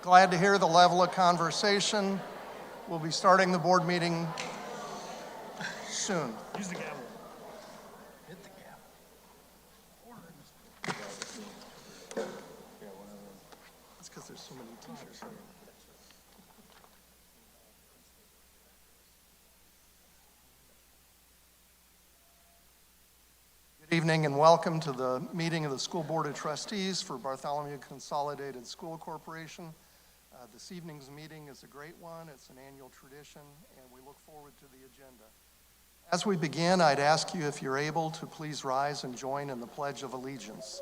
Glad to hear the level of conversation. We'll be starting the board meeting soon. Use the gavel. Hit the gavel. That's because there's so many teachers here. Good evening and welcome to the meeting of the School Board of Trustees for Bartholomew Consolidated School Corporation. This evening's meeting is a great one. It's an annual tradition, and we look forward to the agenda. As we begin, I'd ask you, if you're able, to please rise and join in the Pledge of Allegiance.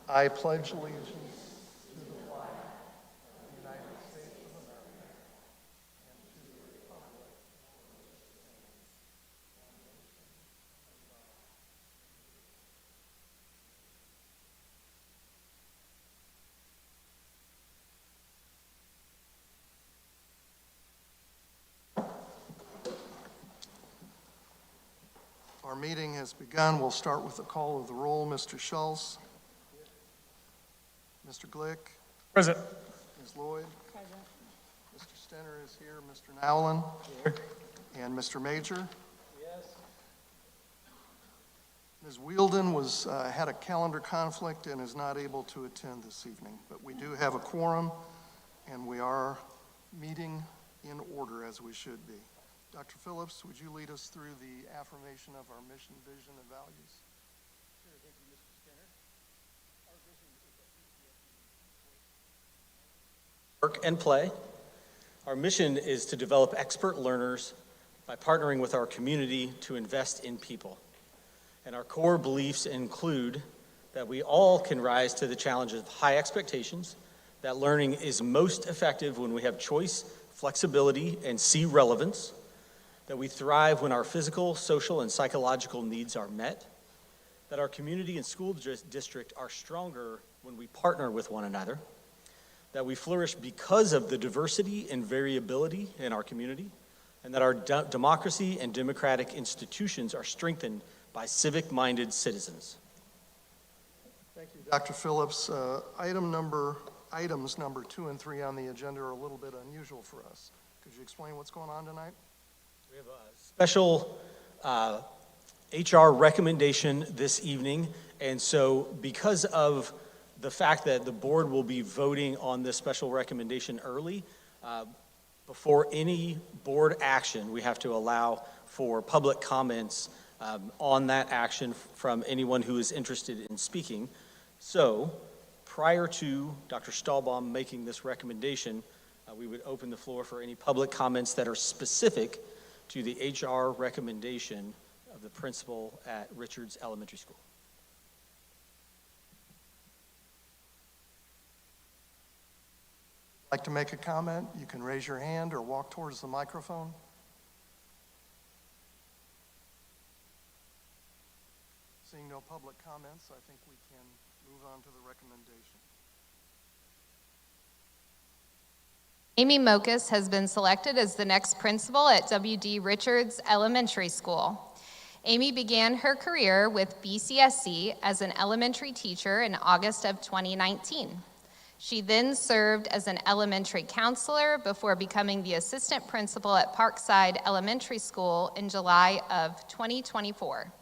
I pledge allegiance to the flag of the United States of America and to the republic for which it stands, one nation, under God, Our meeting has begun. We'll start with the call of the roll. Mr. Schultz. Mr. Glick. Present. Ms. Lloyd. Present. Mr. Stenner is here. Mr. Nowlin. Here. And Mr. Major. Yes. Ms. Wielden had a calendar conflict and is not able to attend this evening. But we do have a quorum, and we are meeting in order as we should be. Dr. Phillips, would you lead us through the affirmation of our mission, vision, and values? Sure, thank you, Mr. Skinner. Our vision is that work and play. Our mission is to develop expert learners by partnering with our community to invest in people. And our core beliefs include that we all can rise to the challenges of high expectations, that learning is most effective when we have choice, flexibility, and see relevance, that we thrive when our physical, social, and psychological needs are met, that our community and school district are stronger when we partner with one another, that we flourish because of the diversity and variability in our community, and that our democracy and democratic institutions are strengthened by civic-minded citizens. Thank you, Dr. Phillips. Items number 2 and 3 on the agenda are a little bit unusual for us. Could you explain what's going on tonight? We have a special HR recommendation this evening, and so because of the fact that the board will be voting on this special recommendation early, before any board action, we have to allow for public comments on that action from anyone who is interested in speaking. So prior to Dr. Stahlbaum making this recommendation, we would open the floor for any public comments that are specific to the HR recommendation of the principal at Richards Elementary School. Like to make a comment? You can raise your hand or walk towards the microphone. Seeing no public comments, I think we can move on to the recommendation. Amy Mokus has been selected as the next principal at W.D. Richards Elementary School. Amy began her career with BCSC as an elementary teacher in August of 2019. She then served as an elementary counselor before becoming the assistant principal at Parkside Elementary School in July of 2024.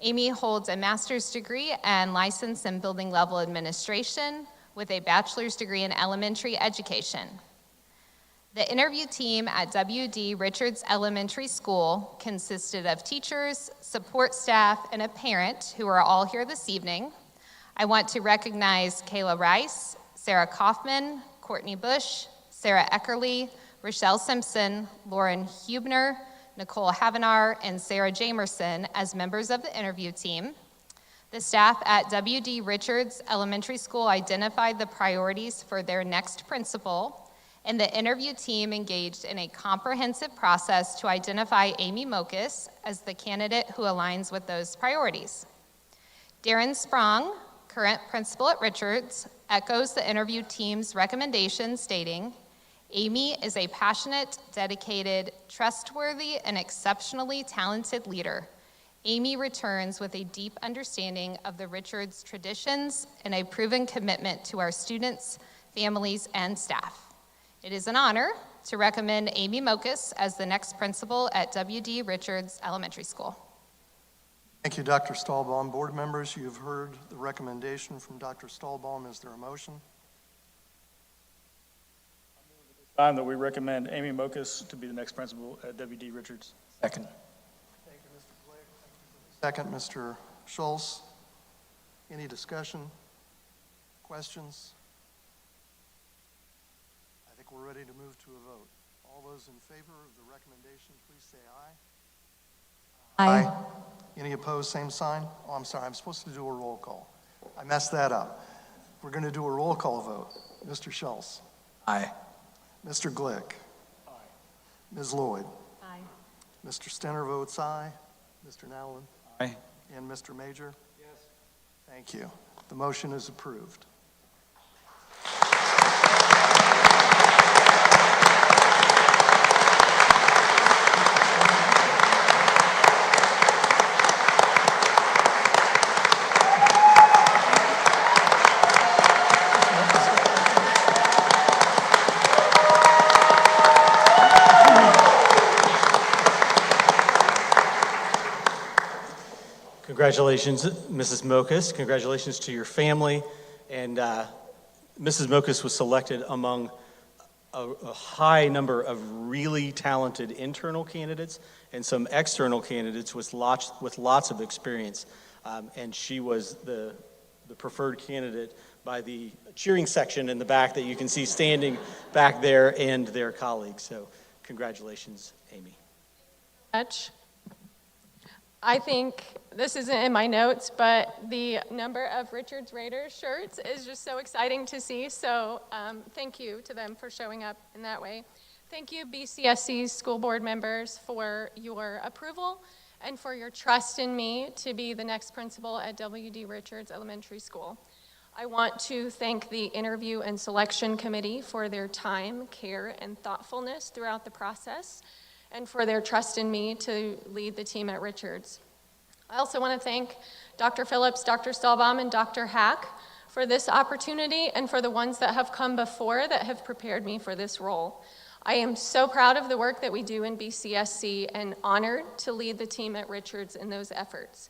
Amy holds a master's degree and license in building level administration with a bachelor's degree in elementary education. The interview team at W.D. Richards Elementary School consisted of teachers, support staff, and a parent who are all here this evening. I want to recognize Kayla Rice, Sarah Kaufman, Courtney Bush, Sarah Eckerly, Rochelle Simpson, Lauren Hubner, Nicole Havenar, and Sarah Jamerson as members of the interview team. The staff at W.D. Richards Elementary School identified the priorities for their next principal, and the interview team engaged in a comprehensive process to identify Amy Mokus as the candidate who aligns with those priorities. Darren Sprong, current principal at Richards, echoes the interview team's recommendation, stating, Amy is a passionate, dedicated, trustworthy, and exceptionally talented leader. Amy returns with a deep understanding of the Richards traditions and a proven commitment to our students, families, and staff. It is an honor to recommend Amy Mokus as the next principal at W.D. Richards Elementary School. Thank you, Dr. Stahlbaum. Board members, you've heard the recommendation from Dr. Stahlbaum. Is there a motion? Time that we recommend Amy Mokus to be the next principal at W.D. Richards. Second. Thank you, Mr. Blake. Second, Mr. Schultz. Any discussion? Questions? I think we're ready to move to a vote. All those in favor of the recommendation, please say aye. Aye. Any opposed, same sign? Oh, I'm sorry, I'm supposed to do a roll call. I messed that up. We're going to do a roll call vote. Mr. Schultz. Aye. Mr. Glick. Aye. Ms. Lloyd. Aye. Mr. Stenner votes aye. Mr. Nowlin. Aye. And Mr. Major? Yes. Thank you. The motion is approved. Congratulations, Mrs. Mokus. Congratulations to your family. And Mrs. Mokus was selected among a high number of really talented internal candidates and some external candidates with lots of experience. And she was the preferred candidate by the cheering section in the back that you can see standing back there and their colleagues. So congratulations, Amy. Much. I think this isn't in my notes, but the number of Richards Raiders shirts is just so exciting to see. So thank you to them for showing up in that way. Thank you, BCSC's school board members, for your approval and for your trust in me to be the next principal at W.D. Richards Elementary School. I want to thank the interview and selection committee for their time, care, and thoughtfulness throughout the process, and for their trust in me to lead the team at Richards. I also want to thank Dr. Phillips, Dr. Stahlbaum, and Dr. Hack for this opportunity and for the ones that have come before that have prepared me for this role. I am so proud of the work that we do in BCSC and honored to lead the team at Richards in those efforts.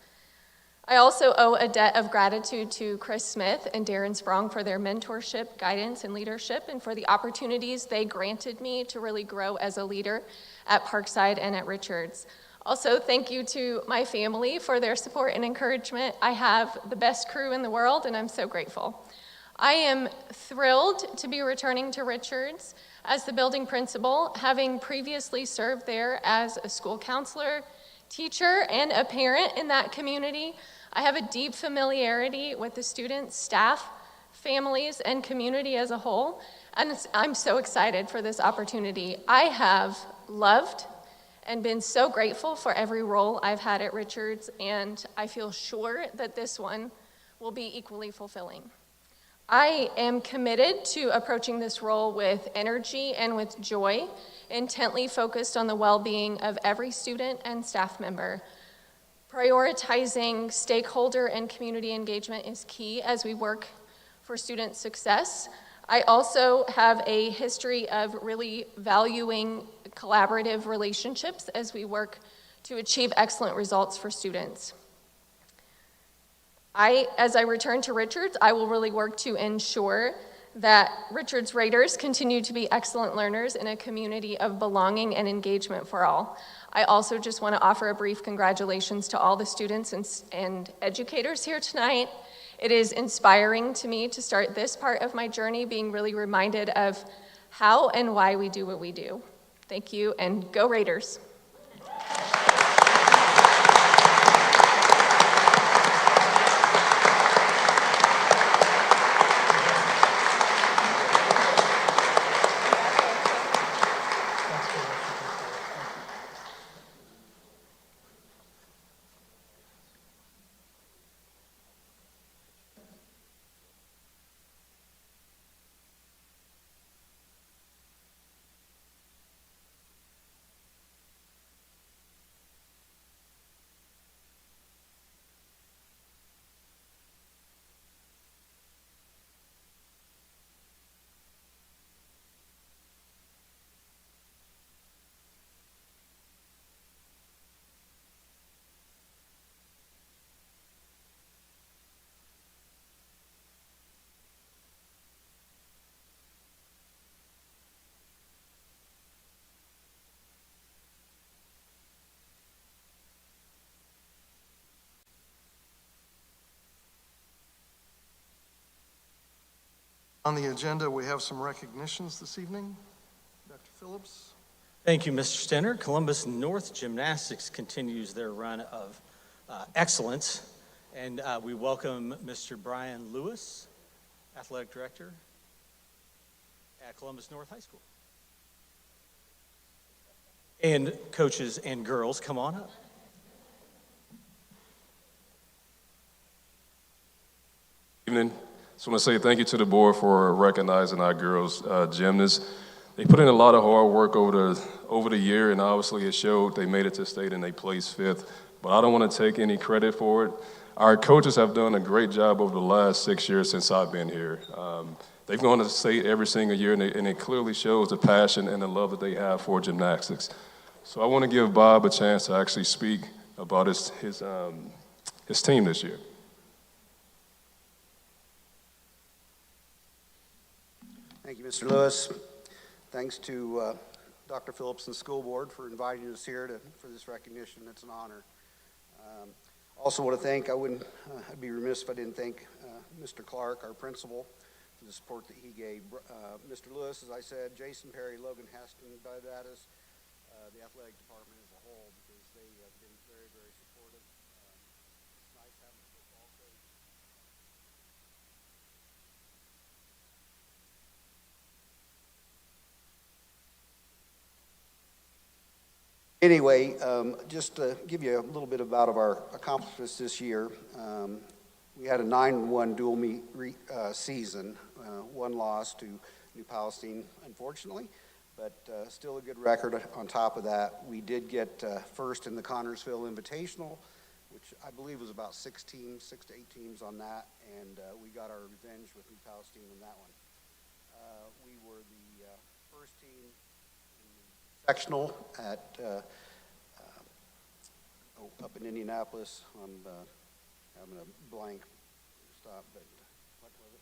I also owe a debt of gratitude to Chris Smith and Darren Sprong for their mentorship, guidance, and leadership, and for the opportunities they granted me to really grow as a leader at Parkside and at Richards. Also, thank you to my family for their support and encouragement. I have the best crew in the world, and I'm so grateful. I am thrilled to be returning to Richards as the building principal, having previously served there as a school counselor, teacher, and a parent in that community. I have a deep familiarity with the students, staff, families, and community as a whole, and I'm so excited for this opportunity. I have loved and been so grateful for every role I've had at Richards, and I feel sure that this one will be equally fulfilling. I am committed to approaching this role with energy and with joy, intently focused on the well-being of every student and staff member. Prioritizing stakeholder and community engagement is key as we work for student success. I also have a history of really valuing collaborative relationships as we work to achieve excellent results for students. As I return to Richards, I will really work to ensure that Richards Raiders continue to be excellent learners in a community of belonging and engagement for all. I also just want to offer a brief congratulations to all the students and educators here tonight. It is inspiring to me to start this part of my journey being really reminded of how and why we do what we do. Thank you, and go Raiders. On the agenda, we have some recognitions this evening. Dr. Phillips. Thank you, Mr. Stenner. Columbus North Gymnastics continues their run of excellence, and we welcome Mr. Brian Lewis, Athletic Director at Columbus North High School. And coaches and girls, come on up. Evening. Just want to say thank you to the board for recognizing our girls gymnasts. They put in a lot of hard work over the year, and obviously it showed. They made it to state and they placed 5th. But I don't want to take any credit for it. Our coaches have done a great job over the last 6 years since I've been here. They've gone to state every single year, and it clearly shows the passion and the love that they have for gymnastics. So I want to give Bob a chance to actually speak about his team this year. Thank you, Mr. Lewis. Thanks to Dr. Phillips and the school board for inviting us here for this recognition. It's an honor. Also want to thank, I'd be remiss if I didn't thank Mr. Clark, our principal, for the support that he gave. Mr. Lewis, as I said, Jason Perry, Logan Heston, Badatis, the athletic department as a whole, because they have been very, very supportive. It's nice having a football coach. Anyway, just to give you a little bit about our accomplishments this year, we had a 9-1 dual meet season, one loss to New Palestine, unfortunately, but still a good record on top of that. We did get first in the Connorsville Invitational, which I believe was about 6 to 8 teams on that, and we got our revenge with New Palestine in that one. We were the first team sectional at up in Indianapolis. I'm having a blank stop, but what was it?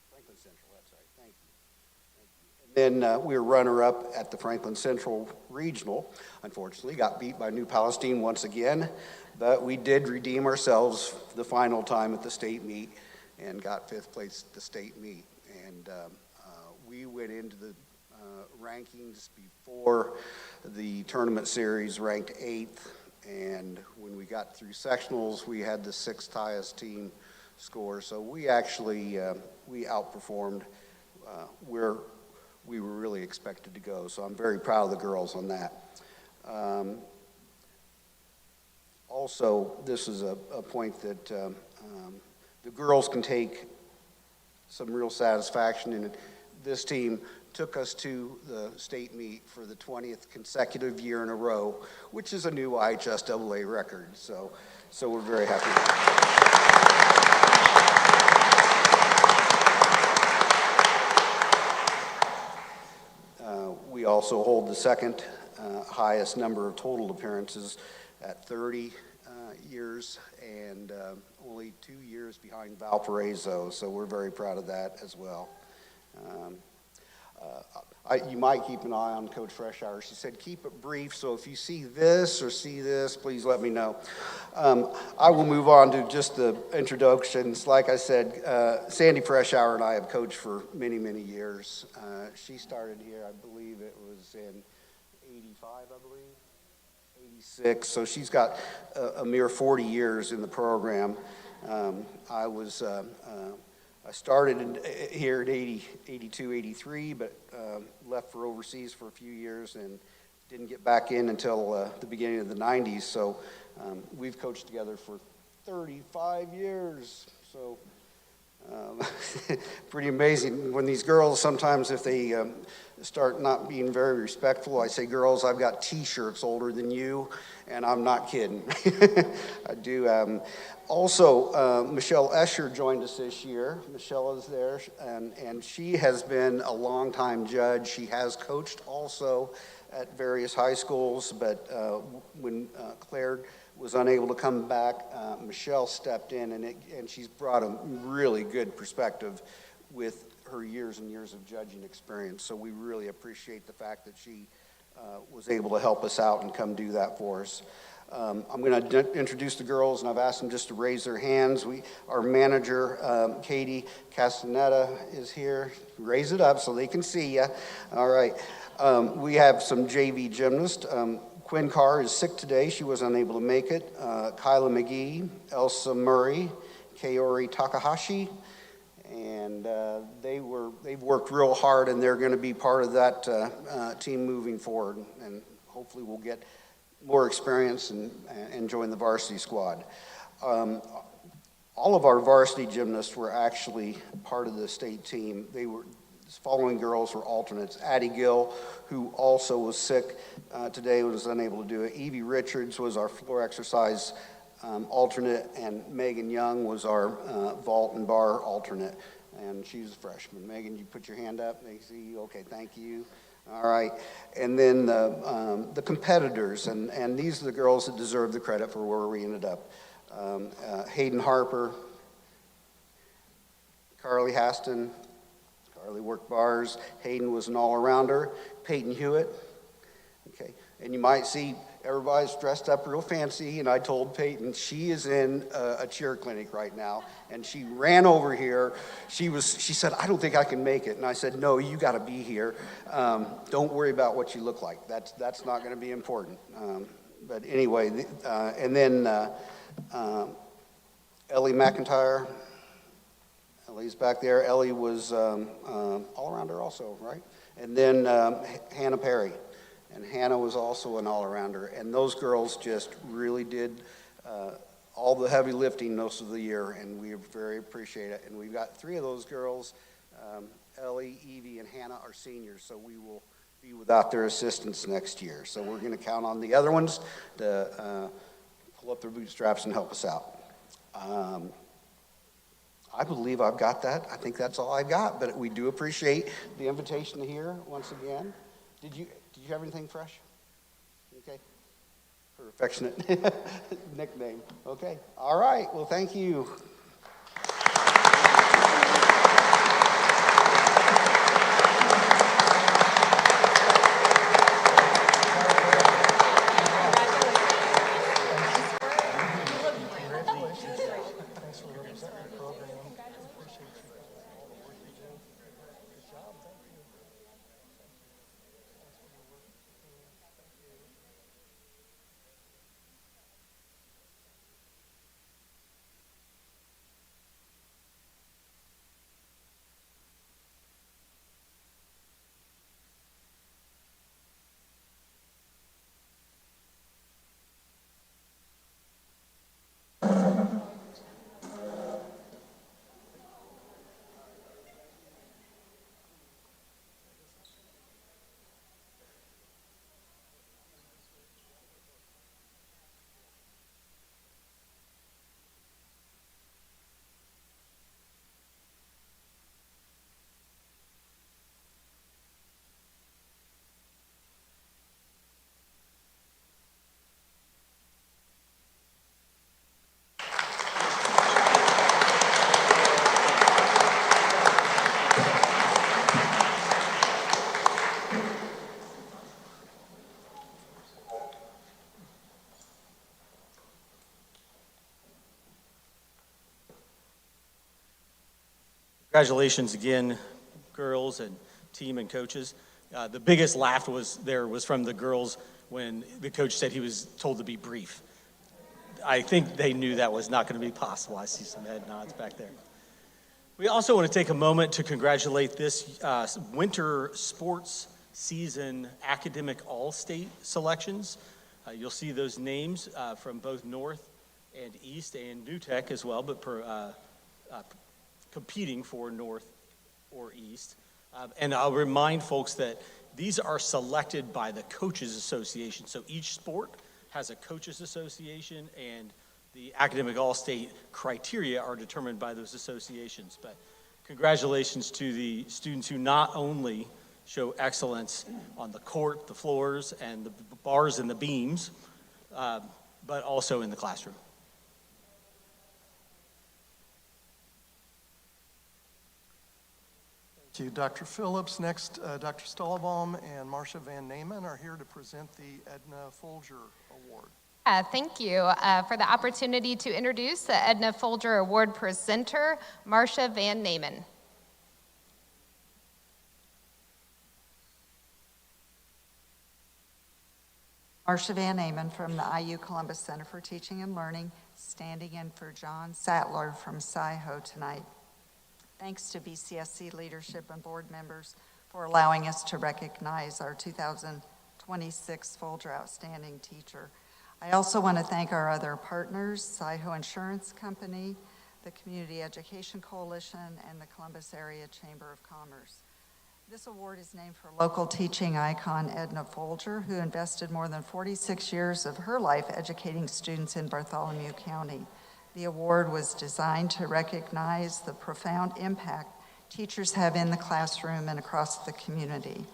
Franklin Central, that's right. Thank you. And then we were runner-up at the Franklin Central Regional. Unfortunately, got beat by New Palestine once again, but we did redeem ourselves the final time at the state meet and got 5th place at the state meet. And we went into the rankings before the tournament series, ranked 8th, and when we got through sectionals, we had the 6th highest team score. So we actually we outperformed where we were really expected to go. So I'm very proud of the girls on that. Also, this is a point that the girls can take some real satisfaction in it. This team took us to the state meet for the 20th consecutive year in a row, which is a new IHSAA record. So we're very happy with that. We also hold the 2nd highest number of total appearances at 30 years, and only 2 years behind Valparaiso. So we're very proud of that as well. You might keep an eye on Coach Freshour. She said, keep it brief, so if you see this or see this, please let me know. I will move on to just the introductions. Like I said, Sandy Freshour and I have coached for many, many years. She started here, I believe it was in 85, I believe, 86. So she's got a mere 40 years in the program. I started here at 82, 83, but left for overseas for a few years and didn't get back in until the beginning of the 90s. So we've coached together for 35 years. So pretty amazing. When these girls, sometimes if they start not being very respectful, I say, girls, I've got T-shirts older than you, and I'm not kidding. I do. Also, Michelle Escher joined us this year. Michelle is there, and she has been a longtime judge. She has coached also at various high schools, but when Claire was unable to come back, Michelle stepped in, and she's brought a really good perspective with her years and years of judging experience. So we really appreciate the fact that she was able to help us out and come do that for us. I'm going to introduce the girls, and I've asked them just to raise their hands. Our manager, Katie Castaneda, is here. Raise it up so they can see you. All right. We have some JV gymnasts. Quinn Carr is sick today. She was unable to make it. Kyla McGee, Elsa Murray, Kaori Takahashi, and they've worked real hard, and they're going to be part of that team moving forward, and hopefully we'll get more experience and join the varsity squad. All of our varsity gymnasts were actually part of the state team. The following girls were alternates. Addie Gill, who also was sick today, was unable to do it. Evie Richards was our floor exercise alternate, and Megan Young was our vault and bar alternate, and she's a freshman. Megan, you put your hand up. They see you. Okay, thank you. All right, and then the competitors, and these are the girls that deserve the credit for where we ended up. Hayden Harper, Carly Haston. Carly worked bars. Hayden was an all-arounder. Peyton Hewitt. Okay, and you might see everybody's dressed up real fancy, and I told Peyton she is in a cheer clinic right now, and she ran over here. She said, I don't think I can make it, and I said, no, you got to be here. Don't worry about what you look like. That's not going to be important. But anyway, and then Ellie McIntyre. Ellie's back there. Ellie was all-arounder also, right? And then Hannah Perry. And Hannah was also an all-arounder. And those girls just really did all the heavy lifting most of the year, and we very appreciate it. And we've got 3 of those girls, Ellie, Evie, and Hannah, are seniors, so we will be without their assistance next year. So we're going to count on the other ones to pull up their bootstraps and help us out. I believe I've got that. I think that's all I've got, but we do appreciate the invitation here once again. Did you have anything fresh? Okay. For affectionate nickname. Okay. All right. Well, thank you. Congratulations again, girls and team and coaches. The biggest laugh was from the girls when the coach said he was told to be brief. I think they knew that was not going to be possible. I see some head nods back there. We also want to take a moment to congratulate this winter sports season academic all-state selections. You'll see those names from both North and East and New Tech as well, but competing for North or East. And I'll remind folks that these are selected by the Coaches Association. So each sport has a Coaches Association, and the academic all-state criteria are determined by those associations. But congratulations to the students who not only show excellence on the court, the floors, and the bars and the beams, but also in the classroom. Thank you, Dr. Phillips. Next, Dr. Stollebaum and Marcia Van Naaman are here to present the Edna Folger Award. Thank you for the opportunity to introduce the Edna Folger Award presenter, Marcia Van Namen. Marcia Van Namen from the IU Columbus Center for Teaching and Learning, standing in for John Sattler from SciHo tonight. Thanks to BCSC leadership and board members for allowing us to recognize our 2026 Folger Outstanding Teacher. I also want to thank our other partners, SciHo Insurance Company, the Community Education Coalition, and the Columbus Area Chamber of Commerce. This award is named for local teaching icon Edna Folger, who invested more than 46 years of her life educating students in Bartholomew County. The award was designed to recognize the profound impact teachers have in the classroom and across the community.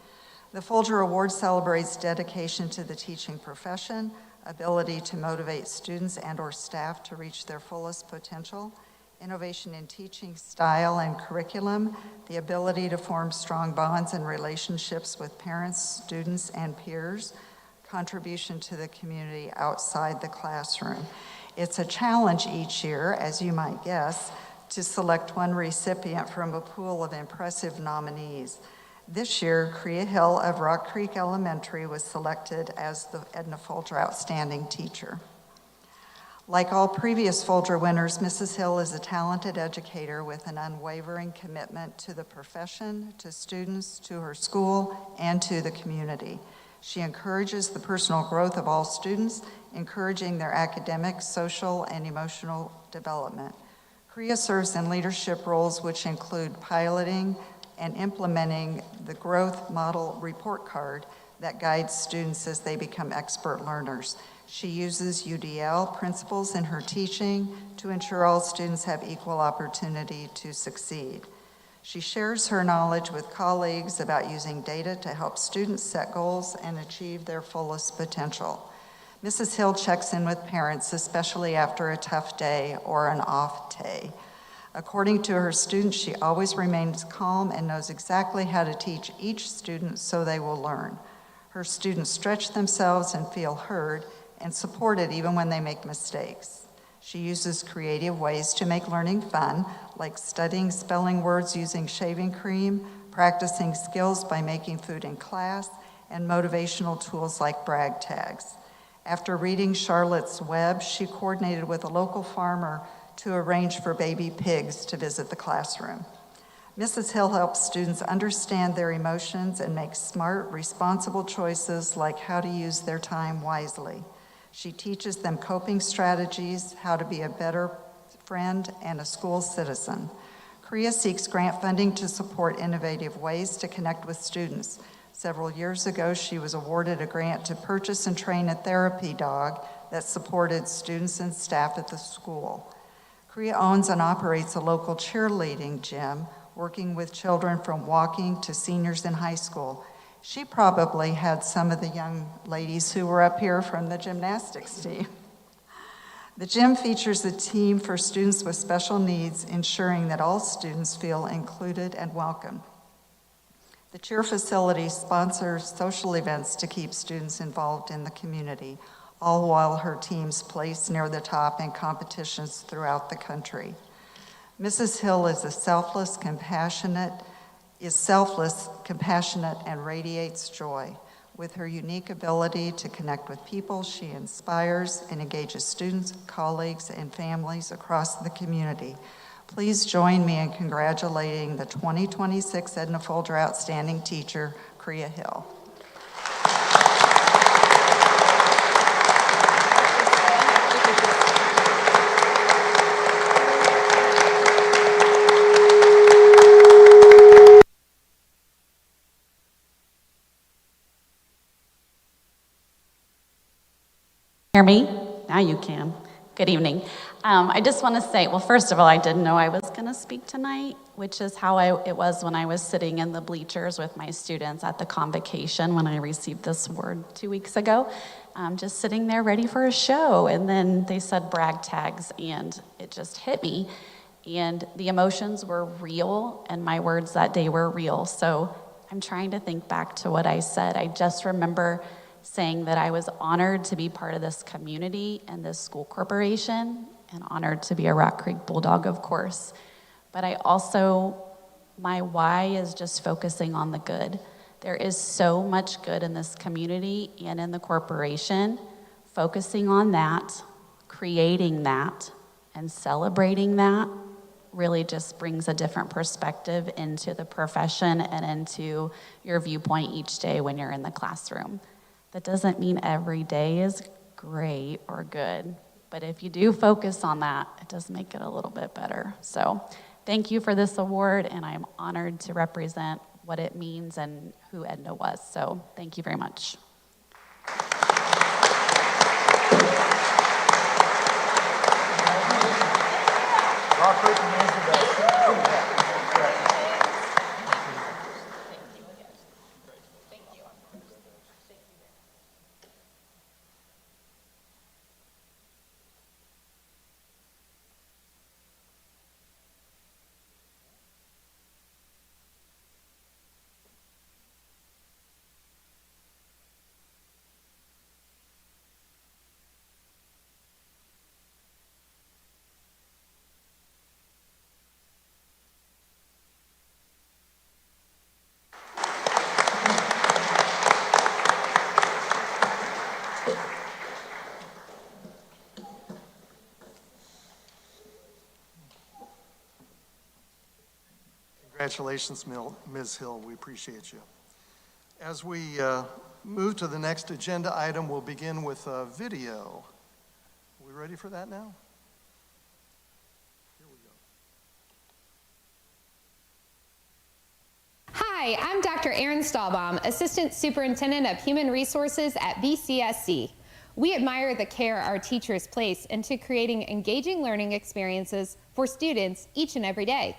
The Folger Award celebrates dedication to the teaching profession, ability to motivate students and/or staff to reach their fullest potential, innovation in teaching style and curriculum, the ability to form strong bonds and relationships with parents, students, and peers, contribution to the community outside the classroom. It's a challenge each year, as you might guess, to select one recipient from a pool of impressive nominees. This year, Crea Hill of Rock Creek Elementary was selected as the Edna Folger Outstanding Teacher. Like all previous Folger winners, Mrs. Hill is a talented educator with an unwavering commitment to the profession, to students, to her school, and to the community. She encourages the personal growth of all students, encouraging their academic, social, and emotional development. Crea serves in leadership roles which include piloting and implementing the growth model report card that guides students as they become expert learners. She uses UDL principles in her teaching to ensure all students have equal opportunity to succeed. She shares her knowledge with colleagues about using data to help students set goals and achieve their fullest potential. Mrs. Hill checks in with parents, especially after a tough day or an off day. According to her students, she always remains calm and knows exactly how to teach each student so they will learn. Her students stretch themselves and feel heard and supported even when they make mistakes. She uses creative ways to make learning fun, like studying spelling words using shaving cream, practicing skills by making food in class, and motivational tools like brag tags. After reading Charlotte's Web, she coordinated with a local farmer to arrange for baby pigs to visit the classroom. Mrs. Hill helps students understand their emotions and make smart, responsible choices like how to use their time wisely. She teaches them coping strategies, how to be a better friend and a school citizen. Crea seeks grant funding to support innovative ways to connect with students. Several years ago, she was awarded a grant to purchase and train a therapy dog that supported students and staff at the school. Crea owns and operates a local cheerleading gym, working with children from walking to seniors in high school. She probably had some of the young ladies who were up here from the gymnastics team. The gym features a team for students with special needs, ensuring that all students feel included and welcome. The cheer facility sponsors social events to keep students involved in the community, all while her teams place near the top in competitions throughout the country. Mrs. Hill is selfless, compassionate, and radiates joy. With her unique ability to connect with people, she inspires and engages students, colleagues, and families across the community. Please join me in congratulating the 2026 Edna Folger Outstanding Teacher, Crea Hill. Hear me? Now you can. Good evening. I just want to say, well, first of all, I didn't know I was going to speak tonight, which is how it was when I was sitting in the bleachers with my students at the convocation when I received this award 2 weeks ago. Just sitting there ready for a show, and then they said brag tags, and it just hit me. And the emotions were real, and my words that day were real. So I'm trying to think back to what I said. I just remember saying that I was honored to be part of this community and this school corporation, and honored to be a Rock Creek Bulldog, of course. But I also, my why is just focusing on the good. There is so much good in this community and in the corporation. Focusing on that, creating that, and celebrating that really just brings a different perspective into the profession and into your viewpoint each day when you're in the classroom. That doesn't mean every day is great or good, but if you do focus on that, it does make it a little bit better. So thank you for this award, and I'm honored to represent what it means and who Edna was. So thank you very much. Congratulations, Ms. Hill. We appreciate you. As we move to the next agenda item, we'll begin with a video. Are we ready for that now? Here we go. Hi, I'm Dr. Erin Stahlbaum, Assistant Superintendent of Human Resources at BCSC. We admire the care our teachers place into creating engaging learning experiences for students each and every day.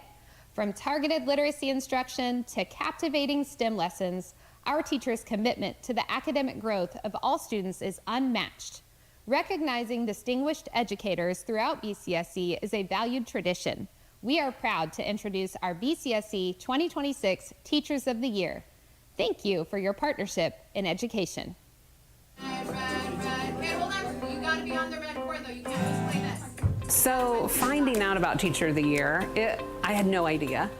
From targeted literacy instruction to captivating STEM lessons, our teachers' commitment to the academic growth of all students is unmatched. Recognizing distinguished educators throughout BCSC is a valued tradition. We are proud to introduce our BCSC 2026 Teachers of the Year. Thank you for your partnership in education. So finding out about Teacher of the Year, I had no idea.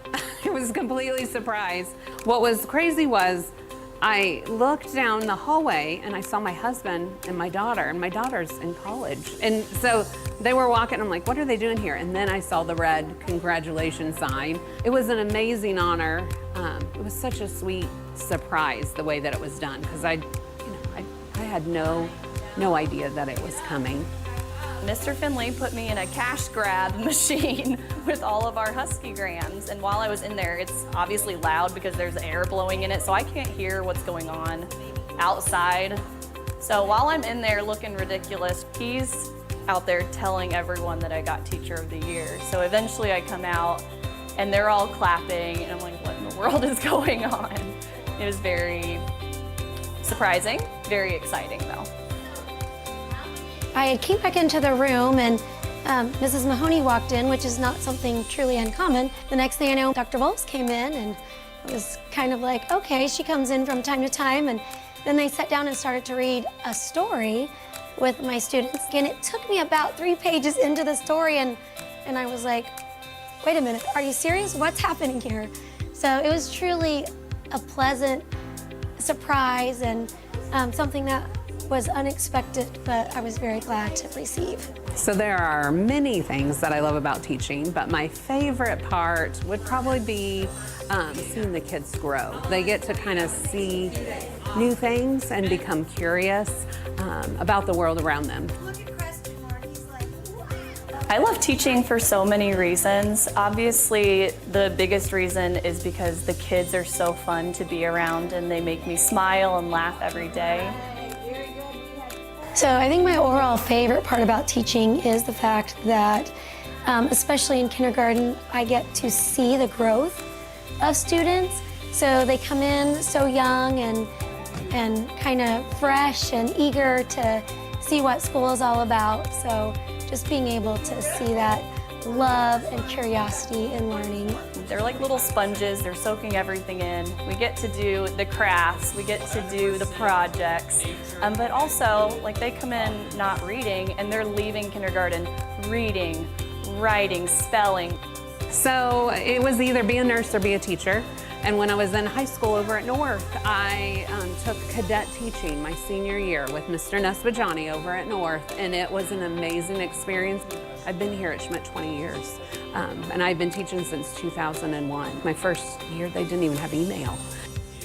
I was completely surprised. What was crazy was I looked down the hallway and I saw my husband and my daughter's in college. And so they were walking, I'm like, what are they doing here? And then I saw the red congratulations sign. It was an amazing honor. It was such a sweet surprise the way that it was done, because I had no idea that it was coming. Mr. Finley put me in a cash grab machine with all of our Husky Grams, and while I was in there, it's obviously loud because there's air blowing in it, so I can't hear what's going on outside. So while I'm in there looking ridiculous, he's out there telling everyone that I got Teacher of the Year. So eventually I come out and they're all clapping, and I'm like, what in the world is going on? It was very surprising, very exciting though. I came back into the room and Mrs. Mahoney walked in, which is not something truly uncommon. The next thing I know, Dr. Bowles came in, and it was kind of like, okay, she comes in from time to time. And then they sat down and started to read a story with my students. And it took me about 3 pages into the story, and I was like, wait a minute, are you serious? What's happening here? So it was truly a pleasant surprise and something that was unexpected, but I was very glad to receive. So there are many things that I love about teaching, but my favorite part would probably be seeing the kids grow. They get to kind of see new things and become curious about the world around them. I love teaching for so many reasons. Obviously, the biggest reason is because the kids are so fun to be around and they make me smile and laugh every day. So I think my overall favorite part about teaching is the fact that, especially in kindergarten, I get to see the growth of students. So they come in so young and kind of fresh and eager to see what school is all about. So just being able to see that love and curiosity in learning. They're like little sponges, they're soaking everything in. We get to do the crafts, we get to do the projects, but also like they come in not reading and they're leaving kindergarten reading, writing, spelling. So it was either be a nurse or be a teacher. And when I was in high school over at North, I took cadet teaching my senior year with Mr. Nesbajani over at North, and it was an amazing experience. I've been here at Schmidt 20 years, and I've been teaching since 2001. My first year, they didn't even have email.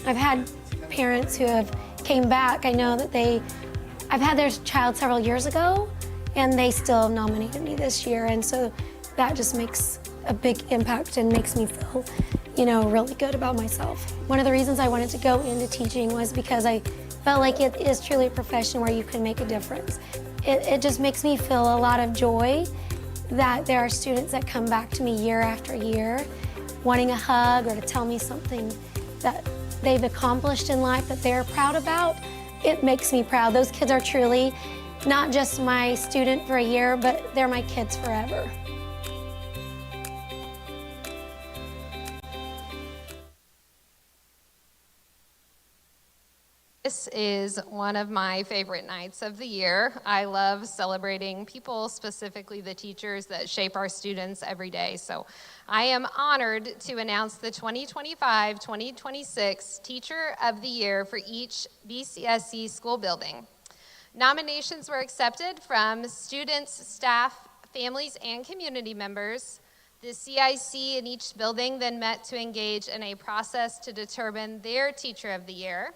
I've had parents who have came back. I know that I've had their child several years ago, and they still nominated me this year, and so that just makes a big impact and makes me feel, really good about myself. One of the reasons I wanted to go into teaching was because I felt like it is truly a profession where you can make a difference. It just makes me feel a lot of joy that there are students that come back to me year after year wanting a hug or to tell me something that they've accomplished in life that they're proud about. It makes me proud. Those kids are truly not just my student for a year, but they're my kids forever. This is one of my favorite nights of the year. I love celebrating people, specifically the teachers that shape our students every day. So I am honored to announce the 2025-2026 Teacher of the Year for each BCSC school building. Nominations were accepted from students, staff, families, and community members. The CIC in each building then met to engage in a process to determine their Teacher of the Year.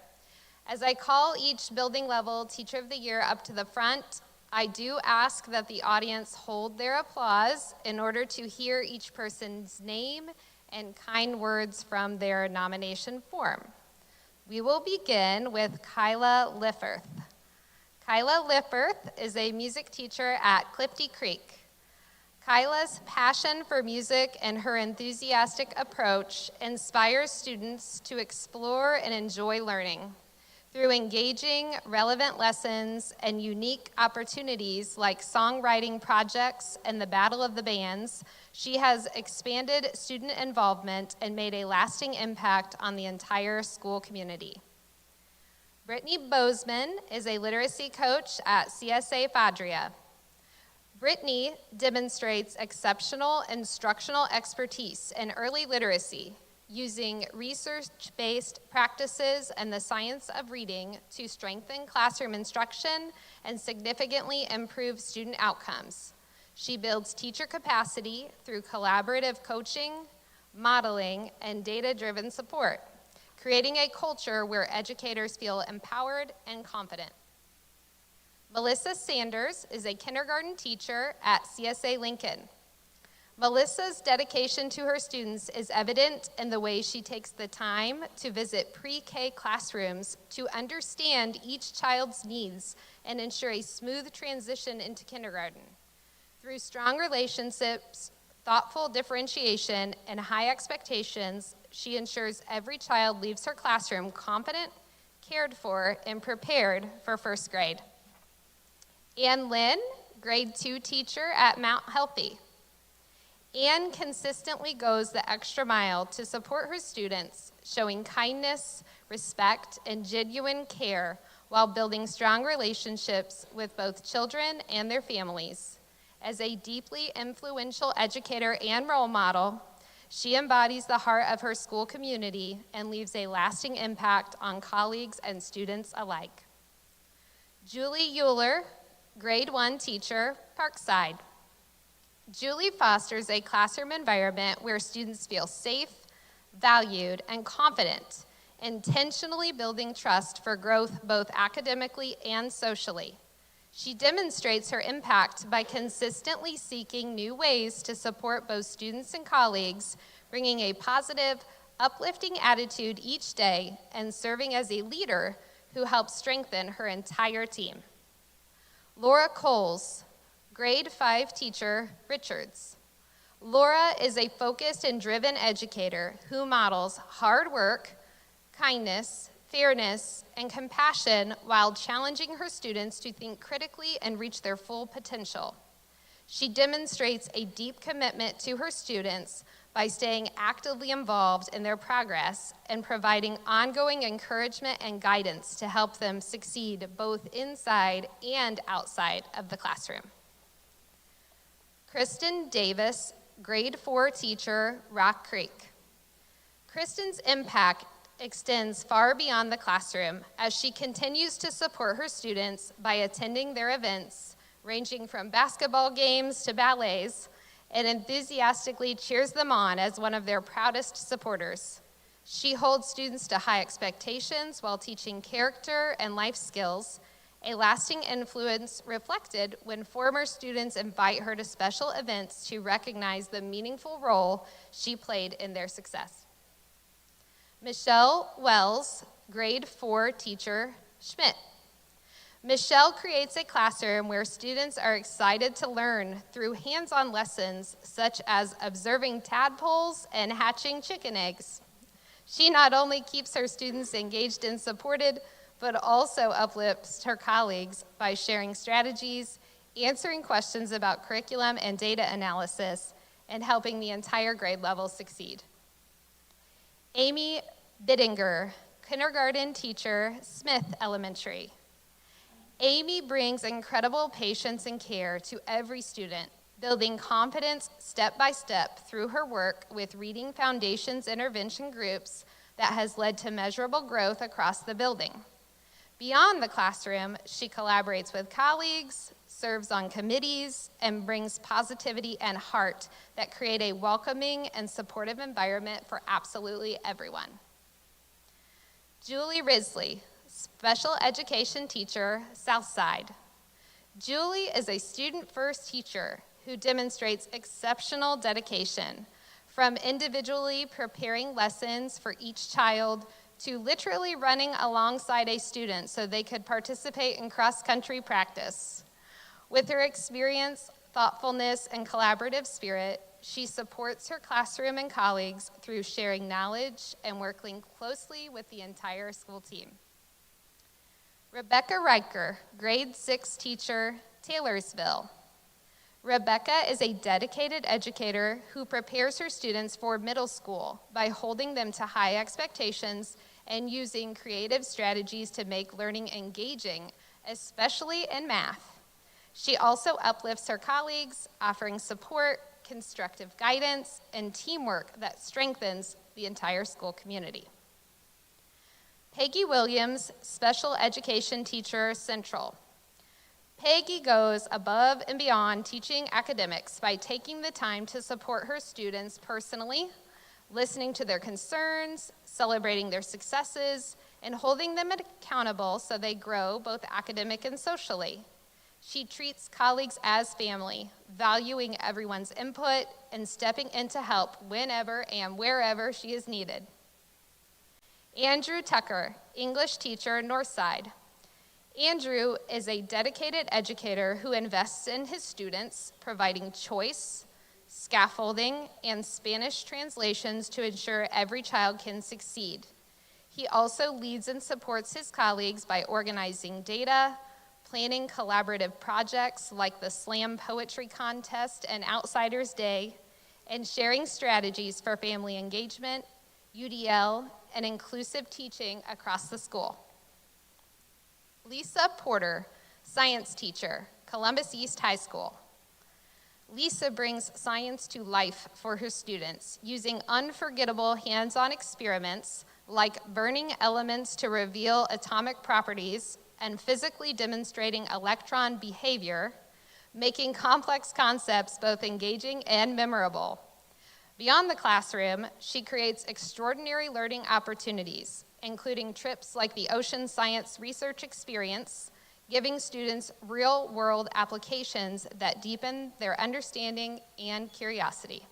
As I call each building level Teacher of the Year up to the front, I do ask that the audience hold their applause in order to hear each person's name and kind words from their nomination form. We will begin with Kyla Lifferth. Kyla Lifferth is a music teacher at Clifty Creek. Kyla's passion for music and her enthusiastic approach inspires students to explore and enjoy learning. Through engaging, relevant lessons and unique opportunities like songwriting projects and the Battle of the Bands, she has expanded student involvement and made a lasting impact on the entire school community. Brittany Bozeman is a literacy coach at CSA Fadria. Brittany demonstrates exceptional instructional expertise in early literacy, using research-based practices and the science of reading to strengthen classroom instruction and significantly improve student outcomes. She builds teacher capacity through collaborative coaching, modeling, and data-driven support, creating a culture where educators feel empowered and confident. Melissa Sanders is a kindergarten teacher at CSA Lincoln. Melissa's dedication to her students is evident in the way she takes the time to visit pre-K classrooms to understand each child's needs and ensure a smooth transition into kindergarten. Through strong relationships, thoughtful differentiation, and high expectations, she ensures every child leaves her classroom confident, cared for, and prepared for first grade. Ann Lynn, grade 2 teacher at Mount Healthy. Anne consistently goes the extra mile to support her students, showing kindness, respect, and genuine care while building strong relationships with both children and their families. As a deeply influential educator and role model, she embodies the heart of her school community and leaves a lasting impact on colleagues and students alike. Julie Euler, grade 1 teacher, Parkside. Julie fosters a classroom environment where students feel safe, valued, and confident, intentionally building trust for growth both academically and socially. She demonstrates her impact by consistently seeking new ways to support both students and colleagues, bringing a positive, uplifting attitude each day and serving as a leader who helps strengthen her entire team. Laura Coles, grade 5 teacher, Richards. Laura is a focused and driven educator who models hard work, kindness, fairness, and compassion while challenging her students to think critically and reach their full potential. She demonstrates a deep commitment to her students by staying actively involved in their progress and providing ongoing encouragement and guidance to help them succeed both inside and outside of the classroom. Kristen Davis, grade 4 teacher, Rock Creek. Kristen's impact extends far beyond the classroom as she continues to support her students by attending their events, ranging from basketball games to ballets, and enthusiastically cheers them on as one of their proudest supporters. She holds students to high expectations while teaching character and life skills, a lasting influence reflected when former students invite her to special events to recognize the meaningful role she played in their success. Michelle Wells, grade 4 teacher, Schmidt. Michelle creates a classroom where students are excited to learn through hands-on lessons such as observing tadpoles and hatching chicken eggs. She not only keeps her students engaged and supported, but also uplifts her colleagues by sharing strategies, answering questions about curriculum and data analysis, and helping the entire grade level succeed. Amy Bittinger, kindergarten teacher, Smith Elementary. Amy brings incredible patience and care to every student, building confidence step by step through her work with Reading Foundation's intervention groups that has led to measurable growth across the building. Beyond the classroom, she collaborates with colleagues, serves on committees, and brings positivity and heart that create a welcoming and supportive environment for absolutely everyone. Julie Risley, special education teacher, Southside. Julie is a student-first teacher who demonstrates exceptional dedication, from individually preparing lessons for each child to literally running alongside a student so they could participate in cross-country practice. With her experience, thoughtfulness, and collaborative spirit, she supports her classroom and colleagues through sharing knowledge and working closely with the entire school team. Rebecca Riker, grade 6 teacher, Taylorsville. Rebecca is a dedicated educator who prepares her students for middle school by holding them to high expectations and using creative strategies to make learning engaging, especially in math. She also uplifts her colleagues, offering support, constructive guidance, and teamwork that strengthens the entire school community. Peggy Williams, special education teacher, Central. Peggy goes above and beyond teaching academics by taking the time to support her students personally, listening to their concerns, celebrating their successes, and holding them accountable so they grow both academic and socially. She treats colleagues as family, valuing everyone's input and stepping in to help whenever and wherever she is needed. Andrew Tucker, English teacher, Northside. Andrew is a dedicated educator who invests in his students, providing choice, scaffolding, and Spanish translations to ensure every child can succeed. He also leads and supports his colleagues by organizing data, planning collaborative projects like the Slam Poetry Contest and Outsiders Day, and sharing strategies for family engagement, UDL, and inclusive teaching across the school. Lisa Porter, science teacher, Columbus East High School. Lisa brings science to life for her students using unforgettable hands-on experiments like burning elements to reveal atomic properties and physically demonstrating electron behavior, making complex concepts both engaging and memorable. Beyond the classroom, she creates extraordinary learning opportunities, including trips like the Ocean Science Research Experience, giving students real-world applications that deepen their understanding and curiosity.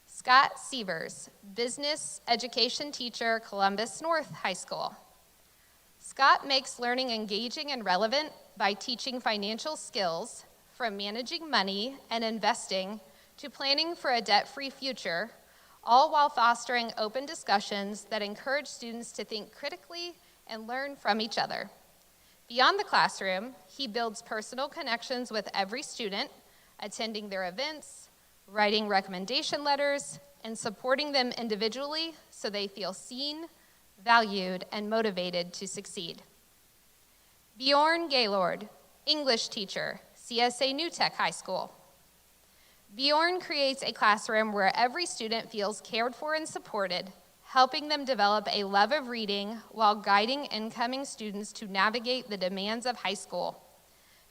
Scott Sievers, business education teacher, Columbus North High School. Scott makes learning engaging and relevant by teaching financial skills, from managing money and investing to planning for a debt-free future, all while fostering open discussions that encourage students to think critically and learn from each other. Beyond the classroom, he builds personal connections with every student, attending their events, writing recommendation letters, and supporting them individually so they feel seen, valued, and motivated to succeed. Bjorn Gaylord, English teacher, CSA New Tech High School. Bjorn creates a classroom where every student feels cared for and supported, helping them develop a love of reading while guiding incoming students to navigate the demands of high school.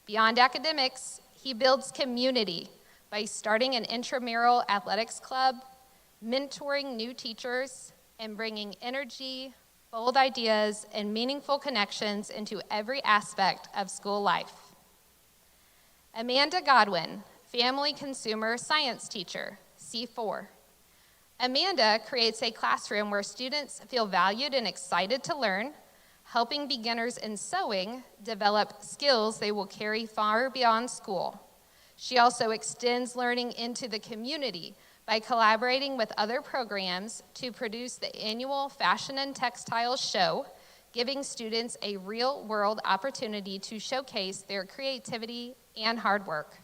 Beyond academics, he builds community by starting an intramural athletics club, mentoring new teachers, and bringing energy, bold ideas, and meaningful connections into every aspect of school life. Amanda Godwin, family consumer science teacher, C4. Amanda creates a classroom where students feel valued and excited to learn, helping beginners in sewing develop skills they will carry far beyond school. She also extends learning into the community by collaborating with other programs to produce the annual Fashion and Textiles Show, giving students a real-world opportunity to showcase their creativity and hard work.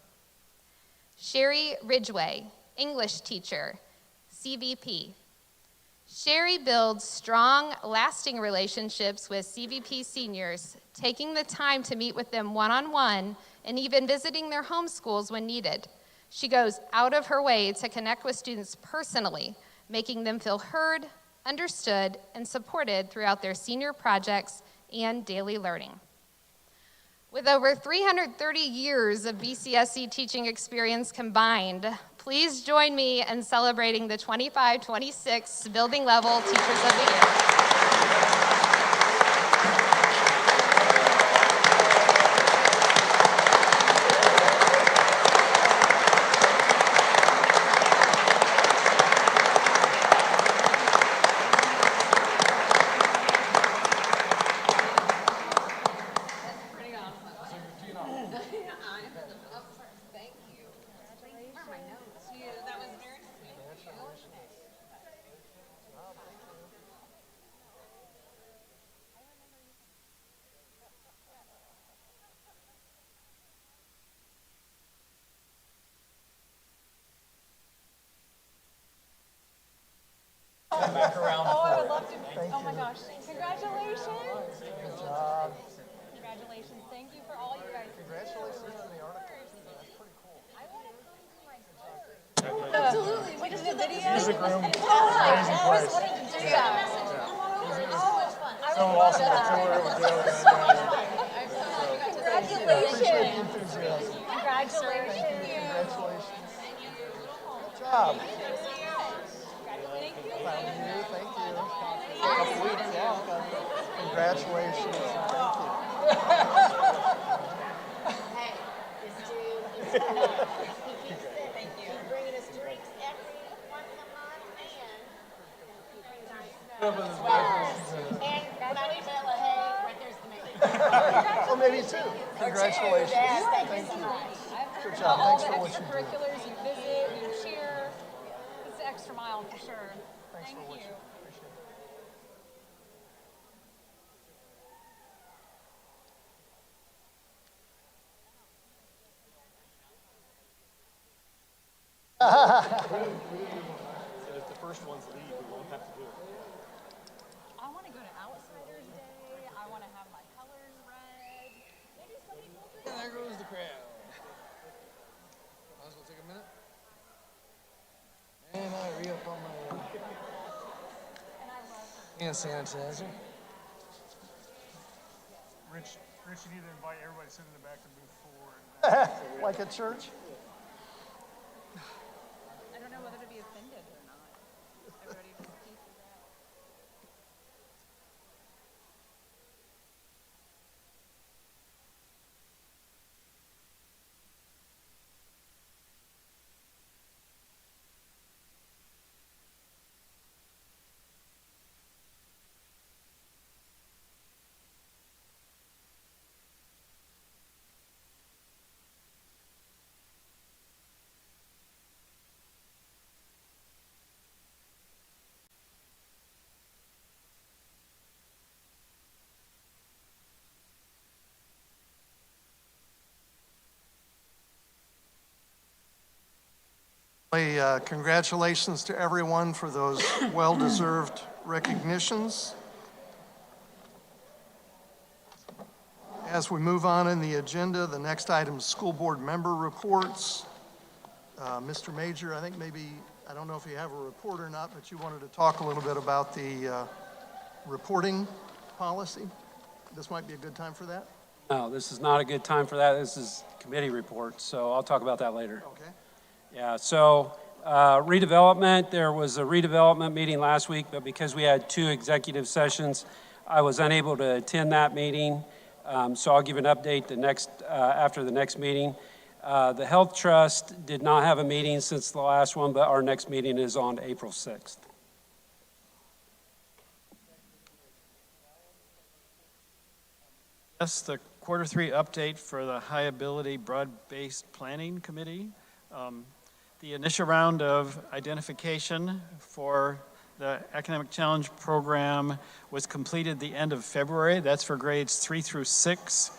Sherry Ridgway, English teacher, CVP. Sherry builds strong, lasting relationships with CVP seniors, taking the time to meet with them one-on-one and even visiting their home schools when needed. She goes out of her way to connect with students personally, making them feel heard, understood, and supported throughout their senior projects and daily learning. With over 330 years of BCSC teaching experience combined, please join me in celebrating the 25-26 Building Level Teachers of the Year. Oh my gosh, congratulations. Good job. Congratulations, thank you for all you guys do. Congratulations on the article. That's pretty cool. I want to come to my school. Absolutely, we just did the video. Music room, I always place. wanted to do that. So much fun. So awesome to tour with Dale down there. Congratulations. Enthusiasm. Congratulations. Congratulations. Good job. Thank you. Proud of you. Thank you. A couple weeks, yeah. Congratulations. Thank you. Hey, this dude, he keeps bringing us drinks every once a month, and he brings nice sweaters. And when I need Bella, hey, right there's the man. Well, maybe two. Congratulations. Yes, thank you Thank so you. much. Good job. Thanks for what you do. Extracurriculars, you visit, you cheer. It's the extra mile for sure. Thanks Thank for what you. you do. Appreciate it. If the first ones leave, we won't have to do it. I want to go to Outsiders Day. I want to have my colors red. Maybe some people do. There goes the crowd. Might as well take a minute. And I re-up on my hand sanitizer. Rich, you need to invite everybody sitting in the back to move forward. Like at church? I don't know whether to be offended or not. Everybody just pieces out. Congratulations to everyone for those well-deserved recognitions. As we move on in the agenda, the next item is school board member reports. Mr. Major, I think maybe, I don't know if you have a report or not, but you wanted to talk a little bit about the reporting policy. This might be a good time for that. No, this is not a good time for that. This is committee reports, so I'll talk about that later. Okay. Yeah, so redevelopment, there was a redevelopment meeting last week, but because we had 2 executive sessions, I was unable to attend that meeting. So I'll give an update after the next meeting. The Health Trust did not have a meeting since the last one, but our next meeting is on April 6th. Yes, the Q3 update for the High Ability Broad-Based Planning Committee. The initial round of identification for the Academic Challenge Program was completed the end of February. That's for grades 3 through 6.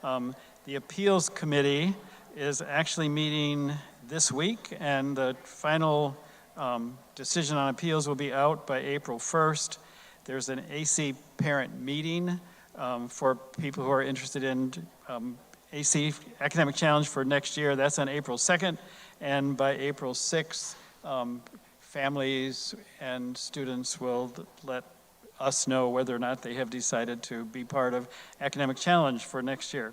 The Appeals Committee is actually meeting this week, and the final decision on appeals will be out by April 1st. There's an AC parent meeting for people who are interested in AC Academic Challenge for next year. That's on April 2nd, and by April 6th, families and students will let us know whether or not they have decided to be part of Academic Challenge for next year.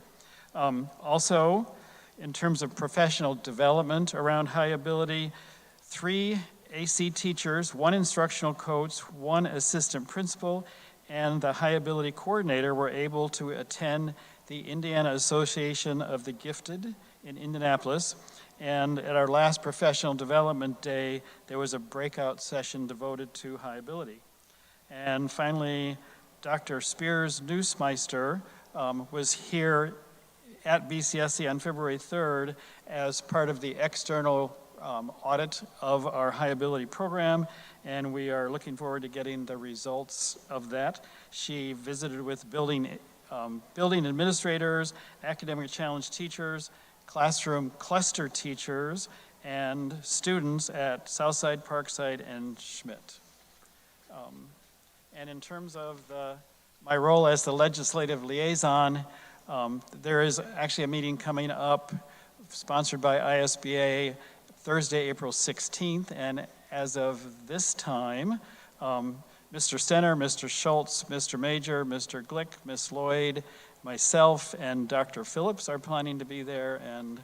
Also, in terms of professional development around high ability, 3 AC teachers, 1 instructional coach, 1 assistant principal, and the high ability coordinator were able to attend the Indiana Association of the Gifted in Indianapolis. And at our last professional development day, there was a breakout session devoted to high ability. And finally, Dr. Spears Neusmeister was here at BCSC on February 3rd as part of the external audit of our high ability program, and we are looking forward to getting the results of that. She visited with building administrators, academic challenge teachers, classroom cluster teachers, and students at Southside, Parkside, and Schmidt. And in terms of my role as the legislative liaison, there is actually a meeting coming up sponsored by ISBA Thursday, April 16th, and as of this time, Mr. Stenner, Mr. Schultz, Mr. Major, Mr. Glick, Ms. Lloyd, myself, and Dr. Phillips are planning to be there, and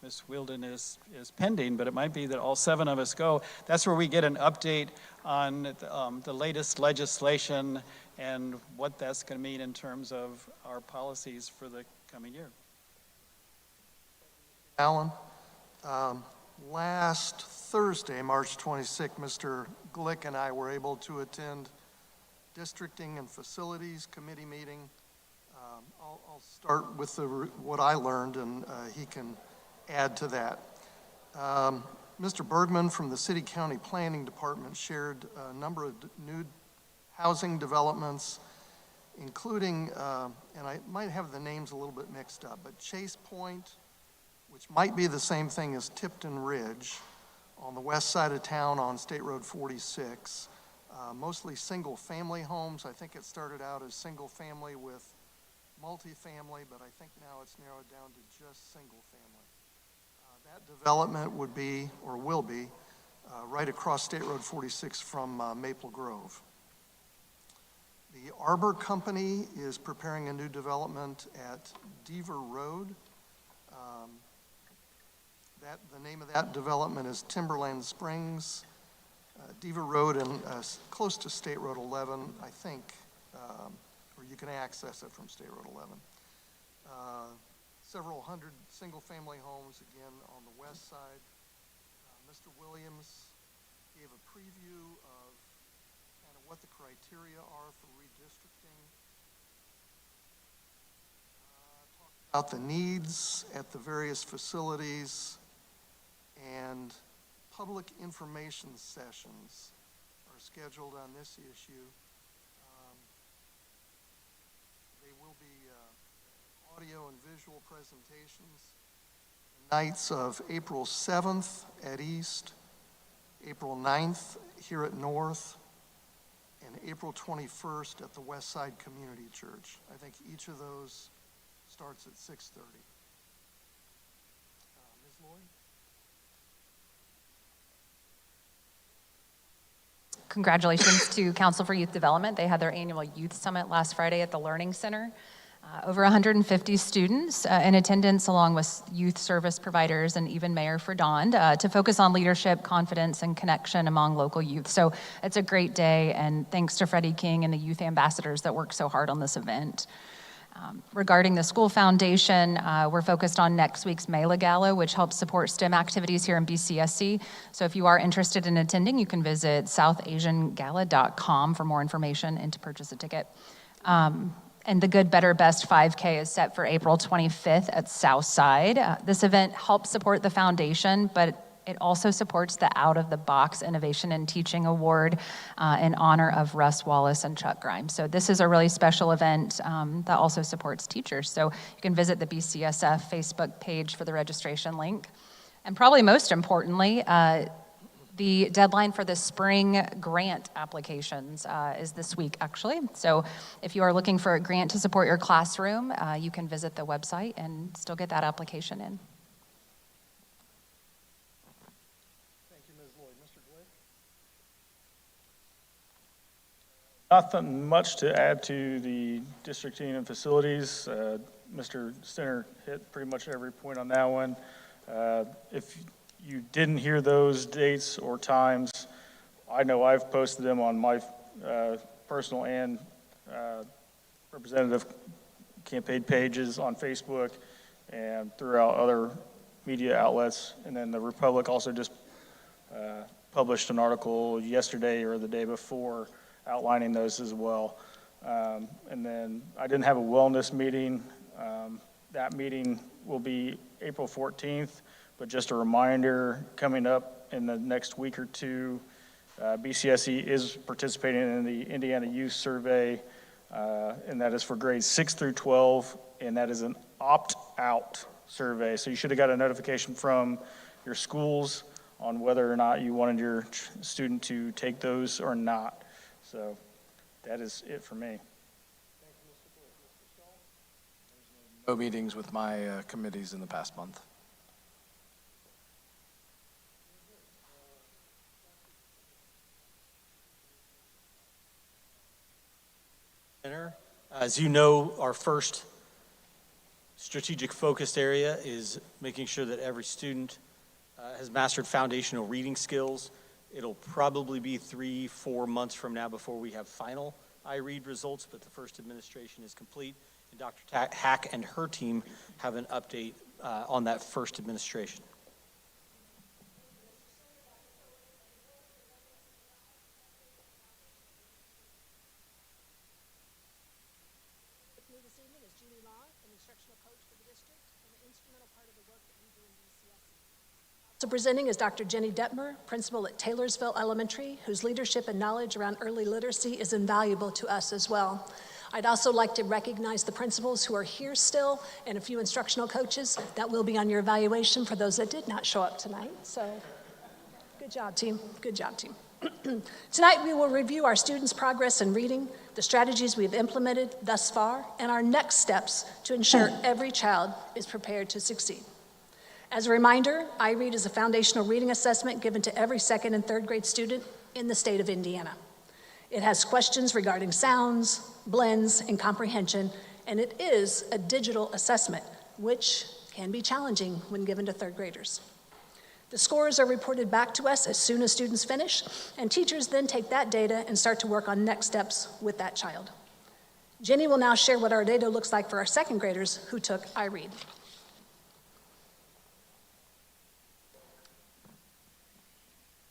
Ms. Wielden is pending, but it might be that all 7 of us go. That's where we get an update on the latest legislation and what that's going to mean in terms of our policies for the coming year. Alan, last Thursday, March 26th, Mr. Glick and I were able to attend Districting and Facilities Committee meeting. I'll start with what I learned, and he can add to that. Mr. Bergman from the City County Planning Department shared a number of new housing developments, including, and I might have the names a little bit mixed up, but Chase Point, which might be the same thing as Tipton Ridge, on the west side of town on State Road 46. Mostly single-family homes. I think it started out as single-family with multifamily, but I think now it's narrowed down to just single-family. That development would be, or will be, right across State Road 46 from Maple Grove. The Arbor Company is preparing a new development at Deaver Road. The name of that development is Timberland Springs, Deaver Road, and close to State Road 11, I think, or you can access it from State Road 11. Several hundred single-family homes, again, on the west side. Mr. Williams gave a preview of kind of what the criteria are for redistricting. Talked about the needs at the various facilities, and public information sessions are scheduled on this issue. They will be audio and visual presentations. And nights of April 7th at East, April 9th here at North, and April 21st at the West Side Community Church. I think each of those starts at 6:30. Ms. Lloyd? Congratulations to Council for Youth Development. They had their annual youth summit last Friday at the Learning Center. Over 150 students in attendance, along with youth service providers and even Mayor Ferdinand, to focus on leadership, confidence, and connection among local youth. So it's a great day, and thanks to Freddie King and the youth ambassadors that worked so hard on this event. Regarding the school foundation, we're focused on next week's Mela Gala, which helps support STEM activities here in BCSC. So if you are interested in attending, you can visit southasiangala.com for more information and to purchase a ticket. And the Good, Better, Best 5K is set for April 25th at Southside. This event helps support the foundation, but it also supports the Out of the Box Innovation and Teaching Award in honor of Russ Wallace and Chuck Grimes. So this is a really special event that also supports teachers. So you can visit the BCSF Facebook page for the registration link. And probably most importantly, the deadline for the spring grant applications is this week, actually. So if you are looking for a grant to support your classroom, you can visit the website and still get that application in. Thank you, Ms. Lloyd. Mr. Glick? Nothing much to add to the district team and facilities. Mr. Center hit pretty much every point on that one. If you didn't hear those dates or times, I know I've posted them on my personal and representative campaign pages on Facebook and throughout other media outlets. And then the Republic also just published an article yesterday or the day before outlining those as well. And then I didn't have a wellness meeting. That meeting will be April 14th. But just a reminder, coming up in the next week or two, BCSE is participating in the Indiana Youth Survey, and that is for grades 6 through 12, and that is an opt-out survey. So you should have got a notification from your schools on whether or not you wanted your student to take those or not. So that is it for me. No meetings with my committees in the past month. As you know, our first strategic focused area is making sure that every student has mastered foundational reading skills. It'll probably be 3-4 months from now before we have final iRead results, but the first administration is complete, and Dr. Hack and her team have an update on that first administration. So presenting is Dr. Jenny Detmer, principal at Taylorsville Elementary, whose leadership and knowledge around early literacy is invaluable to us as well. I'd also like to recognize the principals who are here still and a few instructional coaches that will be on your evaluation for those that did not show up tonight. So good job, team. Good job, team. Tonight we will review our students' progress in reading, the strategies we've implemented thus far, and our next steps to ensure every child is prepared to succeed. As a reminder, iRead is a foundational reading assessment given to every second and third grade student in the state of Indiana. It has questions regarding sounds, blends, and comprehension, and it is a digital assessment, which can be challenging when given to third graders. The scores are reported back to us as soon as students finish, and teachers then take that data and start to work on next steps with that child. Jenny will now share what our data looks like for our second graders who took iRead.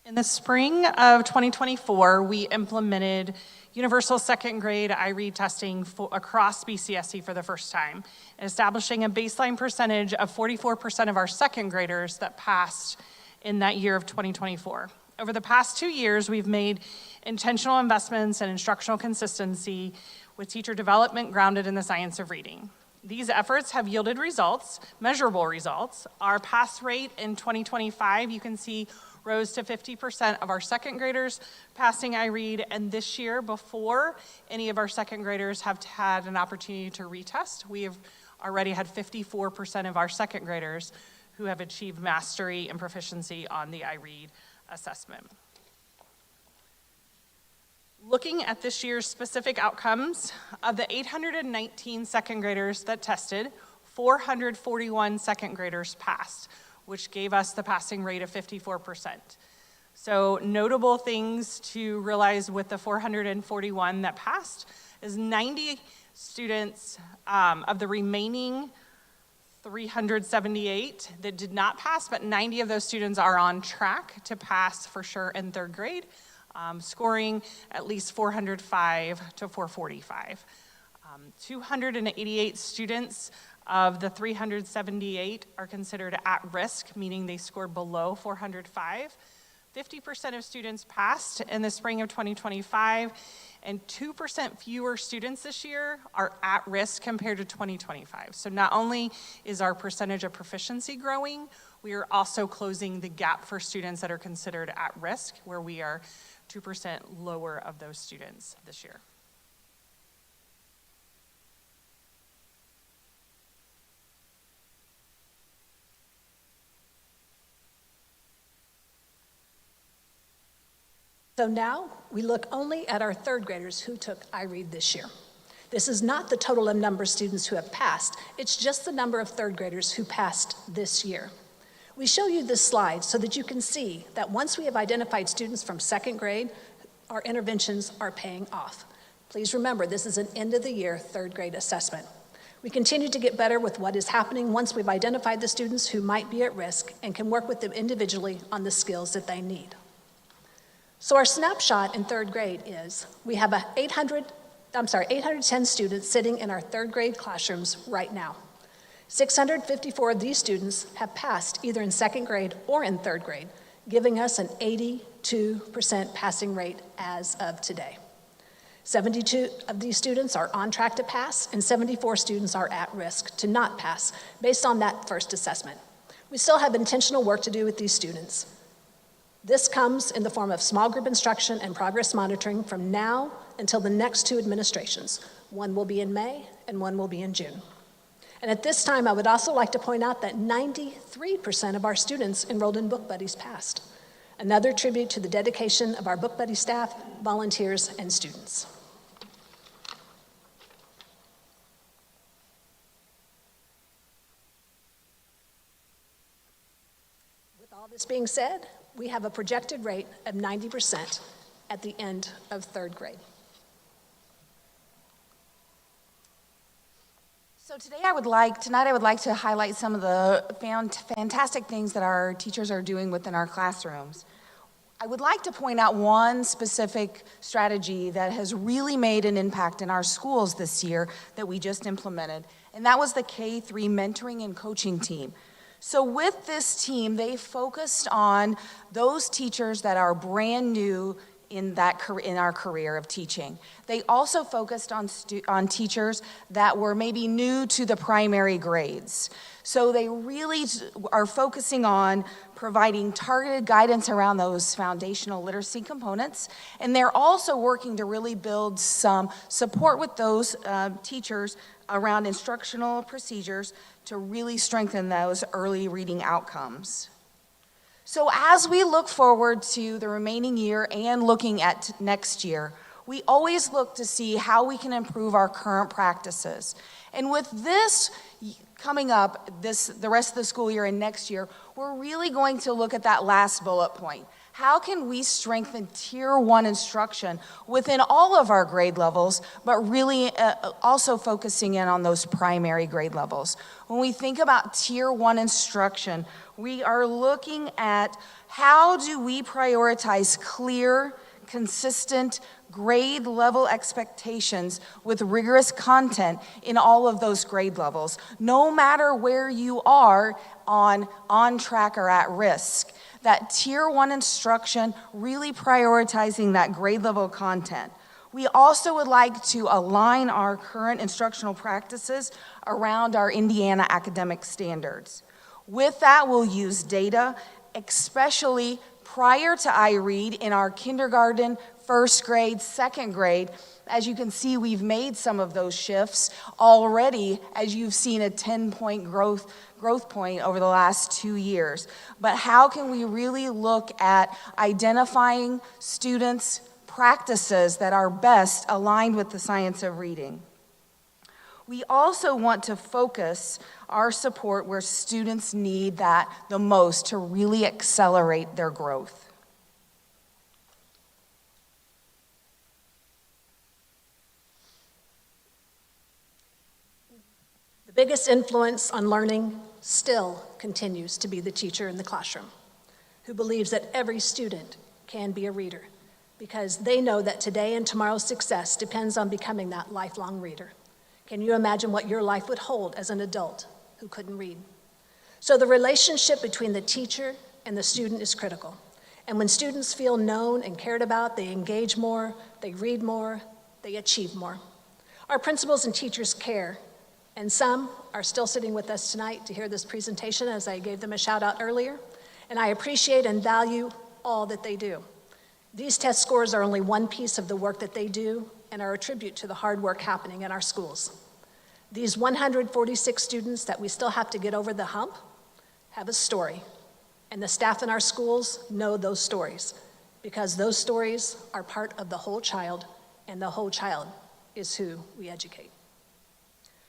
In the spring of 2024, we implemented universal second grade iRead testing across BCSC for the first time, establishing a baseline percentage of 44% of our second graders that passed in that year of 2024. Over the past 2 years, we've made intentional investments in instructional consistency with teacher development grounded in the science of reading. These efforts have yielded results, measurable results. Our pass rate in 2025, you can see, rose to 50% of our second graders passing iRead, and this year, before any of our second graders have had an opportunity to retest, we have already had 54% of our second graders who have achieved mastery and proficiency on the iRead assessment. Looking at this year's specific outcomes, of the 819 second graders that tested, 441 second graders passed, which gave us the passing rate of 54%. So notable things to realize with the 441 that passed is 90 students of the remaining 378 that did not pass, but 90 of those students are on track to pass for sure in third grade, scoring at least 405 to 445. 288 students of the 378 are considered at risk, meaning they scored below 405. 50% of students passed in the spring of 2025, and 2% fewer students this year are at risk compared to 2025. So not only is our percentage of proficiency growing, we are also closing the gap for students that are considered at risk, where we are 2% lower of those students this year. So now we look only at our third graders who took iRead this year. This is not the total number of students who have passed, it's just the number of third graders who passed this year. We show you this slide so that you can see that once we have identified students from second grade, our interventions are paying off. Please remember, this is an end of the year third grade assessment. We continue to get better with what is happening once we've identified the students who might be at risk and can work with them individually on the skills that they need. So our snapshot in third grade is we have 810 students sitting in our third grade classrooms right now. 654 of these students have passed either in second grade or in third grade, giving us an 82% passing rate as of today. 72 of these students are on track to pass, and 74 students are at risk to not pass based on that first assessment. We still have intentional work to do with these students. This comes in the form of small group instruction and progress monitoring from now until the next two administrations. One will be in May and one will be in June. And at this time, I would also like to point out that 93% of our students enrolled in Book Buddies passed. Another tribute to the dedication of our Book Buddy staff, volunteers, and students. With all this being said, we have a projected rate of 90% at the end of third grade. So tonight I would like to highlight some of the fantastic things that our teachers are doing within our classrooms. I would like to point out one specific strategy that has really made an impact in our schools this year that we just implemented, and that was the K-3 mentoring and coaching team. So with this team, they focused on those teachers that are brand new in our career of teaching. They also focused on teachers that were maybe new to the primary grades. So they really are focusing on providing targeted guidance around those foundational literacy components, and they're also working to really build some support with those teachers around instructional procedures to really strengthen those early reading outcomes. So as we look forward to the remaining year and looking at next year, we always look to see how we can improve our current practices. And with this coming up, the rest of the school year and next year, we're really going to look at that last bullet point. How can we strengthen Tier 1 instruction within all of our grade levels, but really also focusing in on those primary grade levels? When we think about Tier 1 instruction, we are looking at how do we prioritize clear, consistent, grade level expectations with rigorous content in all of those grade levels, no matter where you are on track or at risk. That Tier 1 instruction, really prioritizing that grade level content. We also would like to align our current instructional practices around our Indiana academic standards. With that, we'll use data, especially prior to iRead in our kindergarten, first grade, second grade. As you can see, we've made some of those shifts already, as you've seen a 10-point growth point over the last 2 years. But how can we really look at identifying students' practices that are best aligned with the science of reading? We also want to focus our support where students need that the most to really accelerate their growth. The biggest influence on learning still continues to be the teacher in the classroom, who believes that every student can be a reader, because they know that today and tomorrow's success depends on becoming that lifelong reader. Can you imagine what your life would hold as an adult who couldn't read? So the relationship between the teacher and the student is critical. And when students feel known and cared about, they engage more, they read more, they achieve more. Our principals and teachers care, and some are still sitting with us tonight to hear this presentation, as I gave them a shout out earlier, and I appreciate and value all that they do. These test scores are only one piece of the work that they do and are a tribute to the hard work happening in our schools. These 146 students that we still have to get over the hump have a story, and the staff in our schools know those stories, because those stories are part of the whole child, and the whole child is who we educate.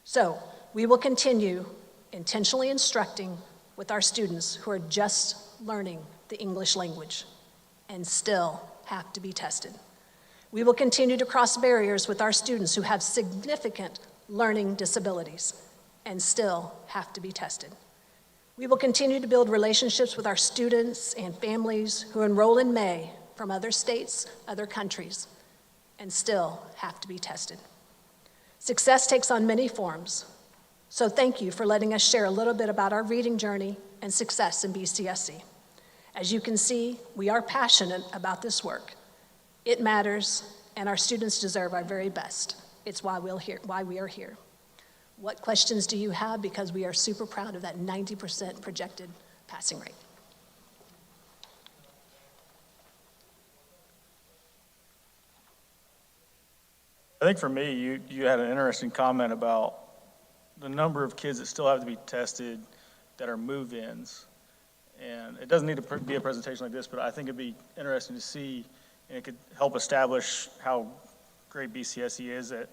So we will continue intentionally instructing with our students who are just learning the English language and still have to be tested. We will continue to cross barriers with our students who have significant learning disabilities and still have to be tested. We will continue to build relationships with our students and families who enroll in May from other states, other countries, and still have to be tested. Success takes on many forms, so thank you for letting us share a little bit about our reading journey and success in BCSC. As you can see, we are passionate about this work. It matters, and our students deserve our very best. It's why we are here. What questions do you have? Because we are super proud of that 90% projected passing rate. I think for me, you had an interesting comment about the number of kids that still have to be tested that are move-ins. And it doesn't need to be a presentation like this, but I think it'd be interesting to see, and it could help establish how great BCSE is at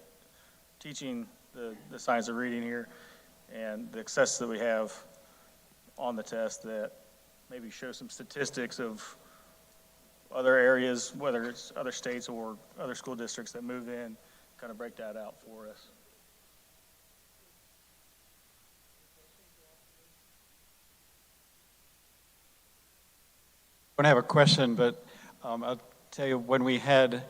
teaching the science of reading here, and the success that we have on the test, that maybe show some statistics of other areas, whether it's other states or other school districts that move in, kind of break that out for us. I don't have a question, but I'll tell you, when we had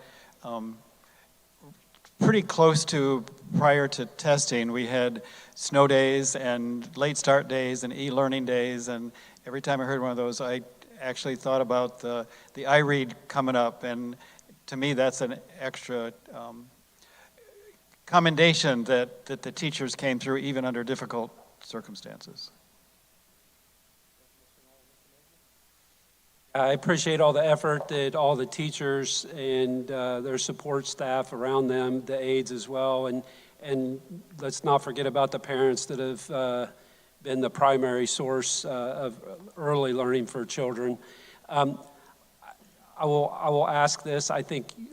pretty close to prior to testing, we had snow days and late start days and e-learning days, and every time I heard one of those, I actually thought about the iRead coming up, and to me that's an extra commendation that the teachers came through even under difficult circumstances. I appreciate all the effort that all the teachers and their support staff around them, the aides as well, and let's not forget about the parents that have been the primary source of early learning for children. I will ask this. I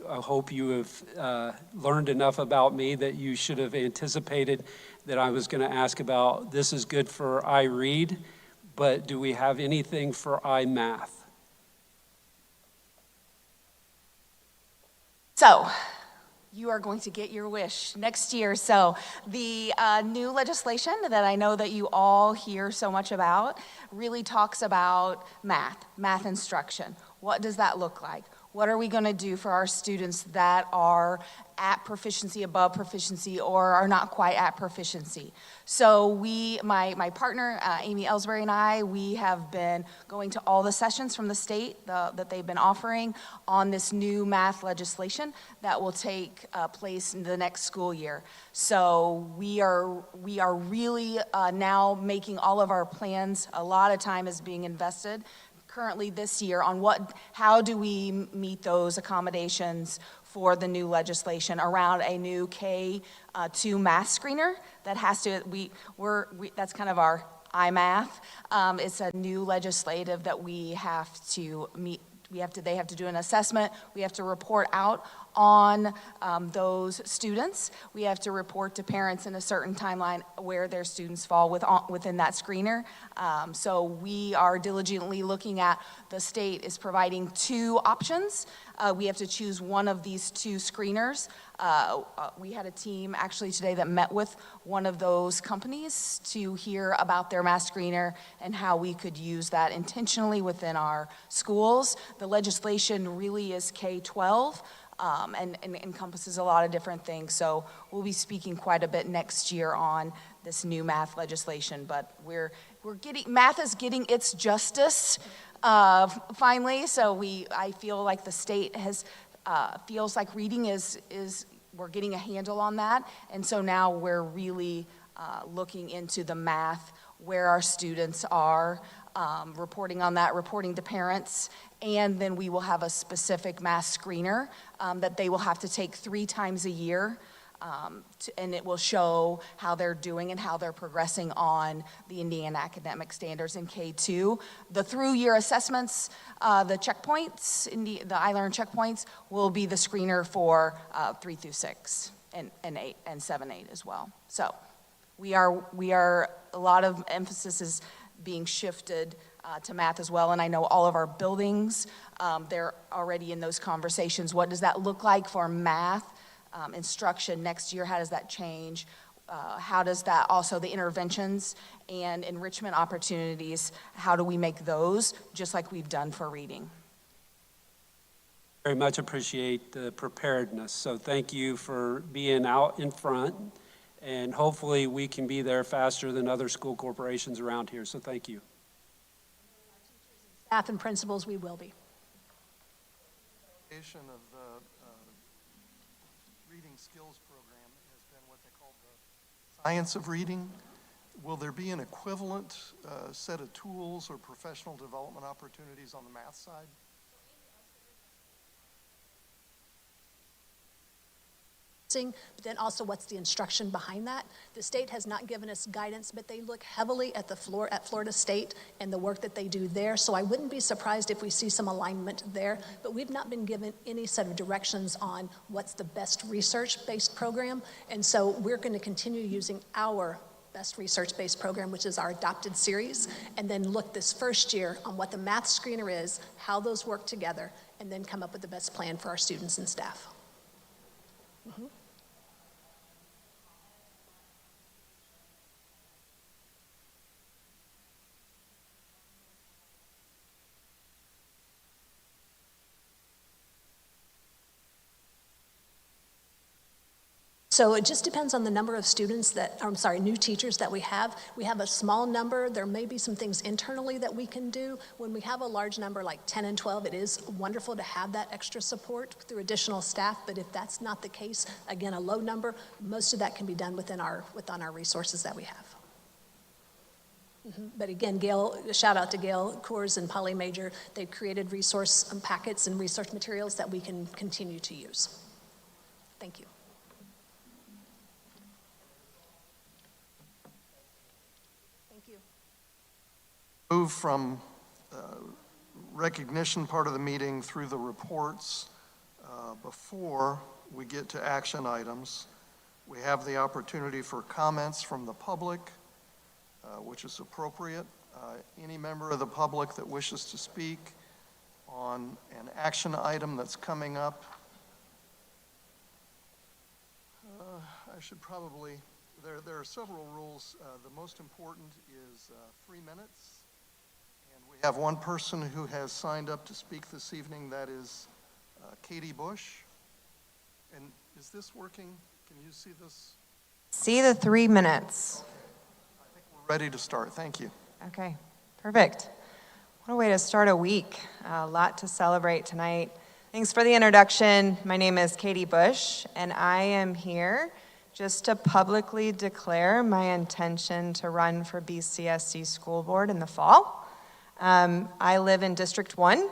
hope you have learned enough about me that you should have anticipated that I was going to ask about, this is good for iRead, but do we have anything for iMath? So, you are going to get your wish next year. So, the new legislation that I know that you all hear so much about really talks about math instruction. What does that look like? What are we going to do for our students that are at proficiency, above proficiency, or are not quite at proficiency? So my partner, Amy Ellsbury, and I, we have been going to all the sessions from the state that they've been offering on this new math legislation that will take place in the next school year. So we are really now making all of our plans. A lot of time is being invested currently this year on how do we meet those accommodations for the new legislation around a new K-2 math screener that has to, that's kind of our iMath. It's a new legislative that we have to meet. They have to do an assessment. We have to report out on those students. We have to report to parents in a certain timeline where their students fall within that screener. So we are diligently looking at, the state is providing 2 options. We have to choose one of these 2 screeners. We had a team actually today that met with one of those companies to hear about their math screener and how we could use that intentionally within our schools. The legislation really is K-12. And encompasses a lot of different things. So we'll be speaking quite a bit next year on this new math legislation, but math is getting its justice finally. So I feel like the state feels like reading we're getting a handle on that. And so now we're really looking into the math, where our students are, reporting on that, reporting to parents, and then we will have a specific math screener that they will have to take 3 times a year, and it will show how they're doing and how they're progressing on the Indiana academic standards in K-2. The through-year assessments, the checkpoints, the iLearn checkpoints, will be the screener for 3 through 6 and 8 and 7, 8 as well. So we are a lot of emphasis is being shifted to math as well. And I know all of our buildings, they're already in those conversations. What does that look like for math instruction next year? How does that change? How does that also, the interventions and enrichment opportunities, how do we make those just like we've done for reading? Very much appreciate the preparedness. So thank you for being out in front, and hopefully we can be there faster than other school corporations around here. So thank you. Staff and principals, we will be. Of the reading skills program has been what they call the science of reading. Will there be an equivalent set of tools or professional development opportunities on the math side? But then also what's the instruction behind that. The state has not given us guidance, but they look heavily at Florida State and the work that they do there. So I wouldn't be surprised if we see some alignment there, but we've not been given any set of directions on what's the best research-based program. And so we're going to continue using our best research-based program, which is our adopted series, and then look this first year on what the math screener is, how those work together, and then come up with the best plan for our students and staff. Mm-hmm. So it just depends on the number of students new teachers that we have. We have a small number. There may be some things internally that we can do. When we have a large number like 10 and 12, it is wonderful to have that extra support through additional staff. But if that's not the case, again, a low number, most of that can be done within our resources that we have. Mm-hmm. But again, shout out to Gail Coors and Polly Major. They've created resource packets and research materials that we can continue to use. Thank you. Move from recognition part of the meeting through the reports. Before we get to action items, we have the opportunity for comments from the public, which is appropriate. Any member of the public that wishes to speak on an action item that's coming up, I should probably, there are several rules. The most important is 3 minutes. And we have one person who has signed up to speak this evening. That is Katie Bush. And is this working? Can you see this? See the 3 minutes. We're ready to start. Thank you. Okay, perfect. What a way to start a week. A lot to celebrate tonight. Thanks for the introduction. My name is Katie Bush, and I am here just to publicly declare my intention to run for BCSC School Board in the fall. I live in District 1,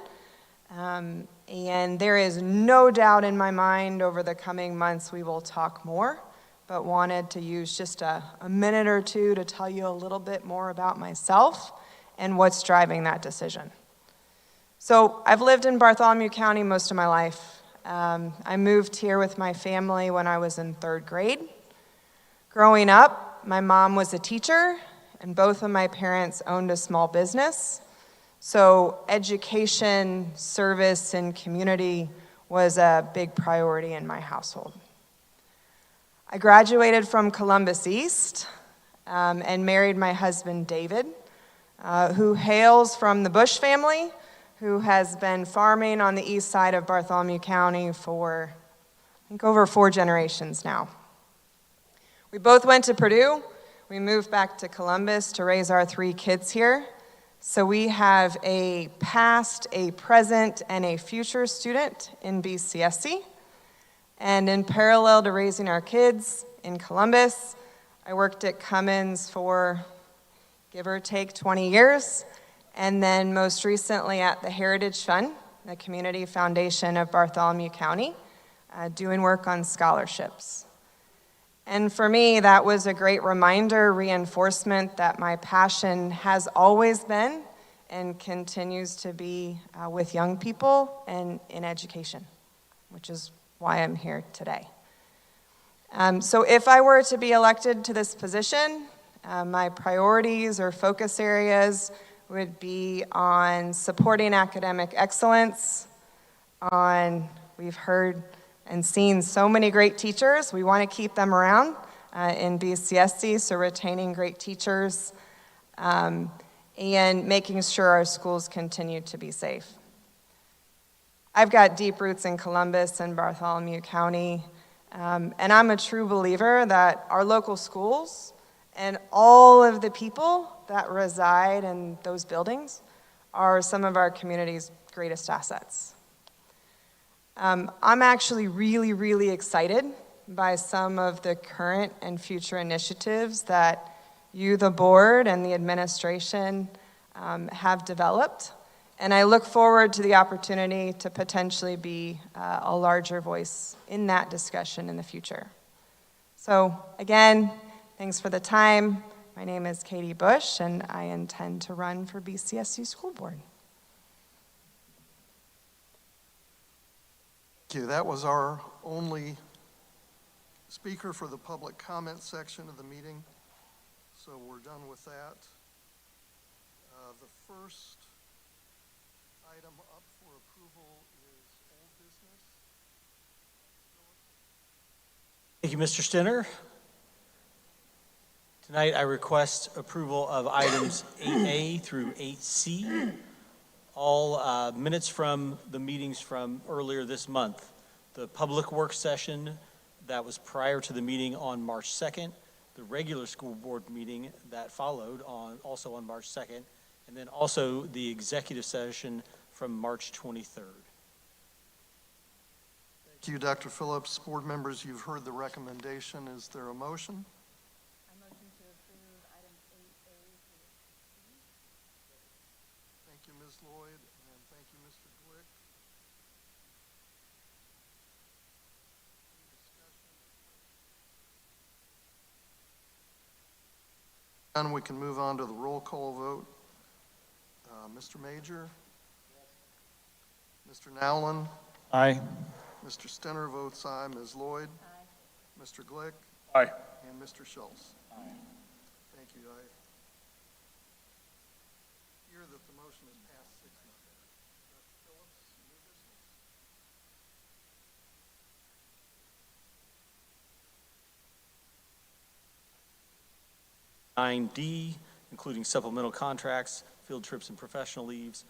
and there is no doubt in my mind over the coming months we will talk more, but wanted to use just a minute or two to tell you a little bit more about myself and what's driving that decision. So I've lived in Bartholomew County most of my life. I moved here with my family when I was in 3rd grade. Growing up, my mom was a teacher, and both of my parents owned a small business. So education, service, and community was a big priority in my household. I graduated from Columbus East and married my husband, David, who hails from the Bush family, who has been farming on the east side of Bartholomew County for, I think, over 4 generations now. We both went to Purdue. We moved back to Columbus to raise our 3 kids here. So we have a past, a present, and a future student in BCSC. And in parallel to raising our kids in Columbus, I worked at Cummins for, give or take, 20 years. And then most recently at the Heritage Fund, the community foundation of Bartholomew County, doing work on scholarships. And for me, that was a great reminder, reinforcement that my passion has always been and continues to be with young people and in education, which is why I'm here today. So if I were to be elected to this position, my priorities or focus areas would be on supporting academic excellence, we've heard and seen so many great teachers. We want to keep them around in BCSC, so retaining great teachers and making sure our schools continue to be safe. I've got deep roots in Columbus and Bartholomew County, and I'm a true believer that our local schools and all of the people that reside in those buildings are some of our community's greatest assets. I'm actually really, really excited by some of the current and future initiatives that you, the board, and the administration have developed. And I look forward to the opportunity to potentially be a larger voice in that discussion in the future. So again, thanks for the time. My name is Katie Bush, and I intend to run for BCSU School Board. Thank you. That was our only speaker for the public comment section of the meeting. So we're done with that. The first item up for approval is old business. Thank you, Mr. Stinner. Tonight, I request approval of items 8A through 8C, all minutes from the meetings from earlier this month. The public work session that was prior to the meeting on March 2nd, the regular school board meeting that followed also on March 2nd, and then also the executive session from March 23rd. Thank you, Dr. Phillips. Board members, you've heard the recommendation. Is there a motion? I motion to approve items 8A through 8C. Thank you, Ms. Lloyd, and thank you, Mr. Glick. Any discussion? And we can move on to the roll call vote. Mr. Major? Yes. Mr. Nowlin? Aye. Mr. Stenner votes aye. Ms. Lloyd? Aye. Mr. Glick? Aye. And Mr. Schultz? Aye. Thank you. I hear that the motion is passed 6-0. Dr. Phillips, new business? 9D, including supplemental contracts, field trips and professional leaves.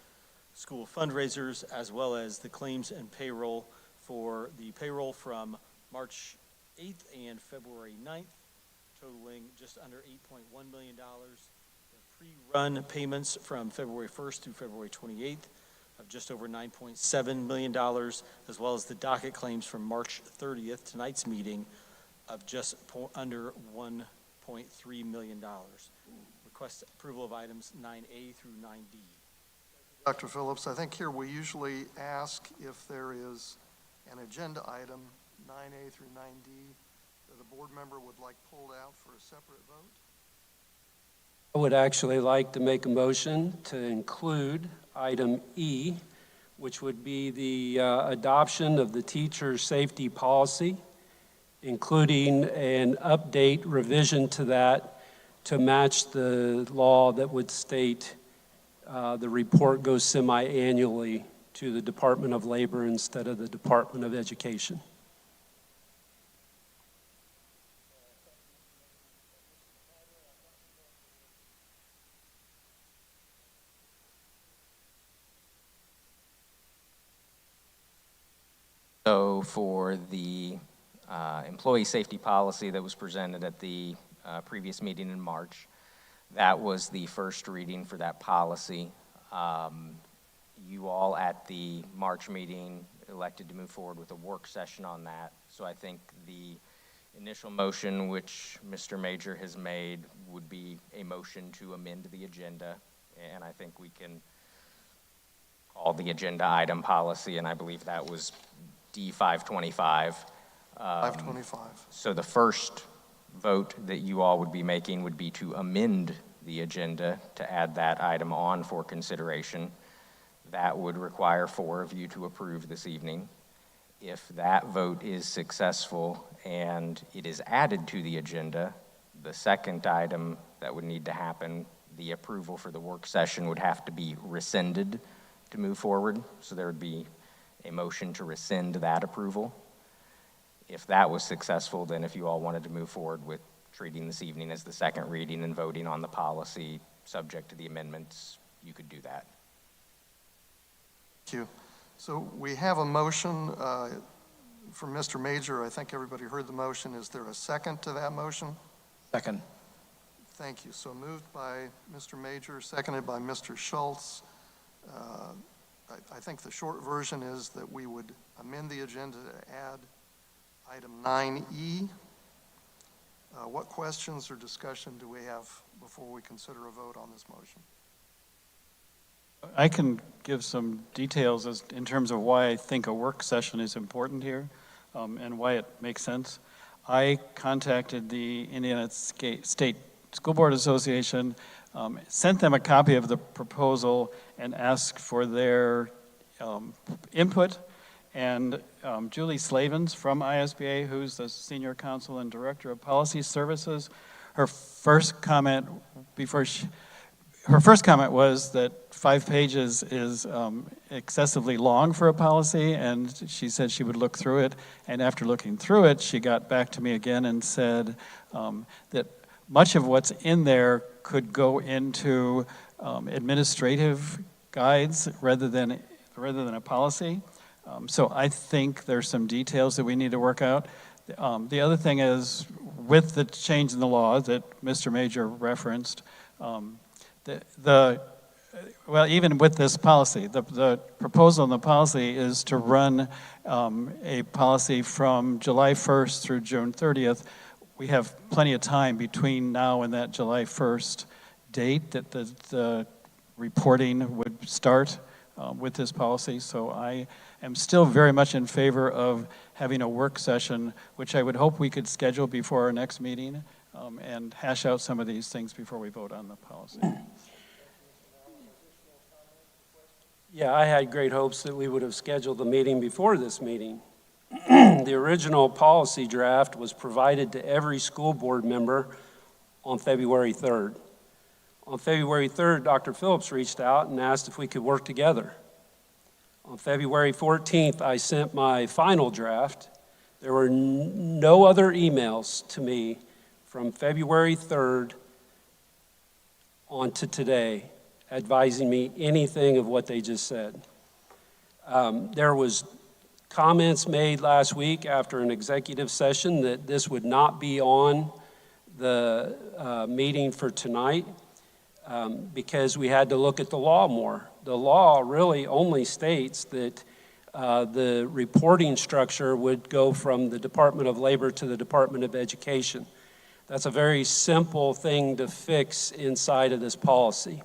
school fundraisers, as well as the claims and payroll for the payroll from March 8th and February 9th, totaling just under $8.1 million. The pre-run payments from February 1st through February 28th of just over $9.7 million, as well as the docket claims from March 30th, tonight's meeting, of just under $1.3 million. Request approval of items 9A through 9D. Dr. Phillips, I think here we usually ask if there is an agenda item, 9A through 9D, that a board member would like pulled out for a separate vote. I would actually like to make a motion to include item E, which would be the adoption of the teacher safety policy, including an update revision to that to match the law that would state the report goes semi-annually to the Department of Labor instead of the Department of Education. So for the employee safety policy that was presented at the previous meeting in March, that was the first reading for that policy. You all at the March meeting elected to move forward with a work session on that. So I think the initial motion, which Mr. Major has made, would be a motion to amend the agenda. And I think we can call the agenda item policy, and I believe that was D525. 525. So the first vote that you all would be making would be to amend the agenda to add that item on for consideration. That would require 4 of you to approve this evening. If that vote is successful and it is added to the agenda, the second item that would need to happen, the approval for the work session, would have to be rescinded to move forward. So there would be a motion to rescind that approval. If that was successful, then if you all wanted to move forward with treating this evening as the second reading and voting on the policy subject to the amendments, you could do that. Thank you. So we have a motion from Mr. Major. I think everybody heard the motion. Is there a second to that motion? Second. Thank you. So moved by Mr. Major, seconded by Mr. Schultz. I think the short version is that we would amend the agenda to add item 9E. What questions or discussion do we have before we consider a vote on this motion? I can give some details in terms of why I think a work session is important here and why it makes sense. I contacted the Indiana State School Board Association, sent them a copy of the proposal and asked for their input. And Julie Slavens from ISBA, who's the Senior Counsel and Director of Policy Services, her first comment was that 5 pages is excessively long for a policy, and she said she would look through it. And after looking through it, she got back to me again and said that much of what's in there could go into administrative guides rather than a policy. So I think there's some details that we need to work out. The other thing is, with the change in the law that Mr. Major referenced, well, even with this policy, the proposal in the policy is to run a policy from July 1st through June 30th. We have plenty of time between now and that July 1st date that the reporting would start with this policy. So I am still very much in favor of having a work session, which I would hope we could schedule before our next meeting and hash out some of these things before we vote on the policy. Yeah, I had great hopes that we would have scheduled the meeting before this meeting. The original policy draft was provided to every school board member on February 3rd. On February 3rd, Dr. Phillips reached out and asked if we could work together. On February 14th, I sent my final draft. There were no other emails to me from February 3rd on to today advising me anything of what they just said. There was comments made last week after an executive session that this would not be on the meeting for tonight because we had to look at the law more. The law really only states that the reporting structure would go from the Department of Labor to the Department of Education. That's a very simple thing to fix inside of this policy.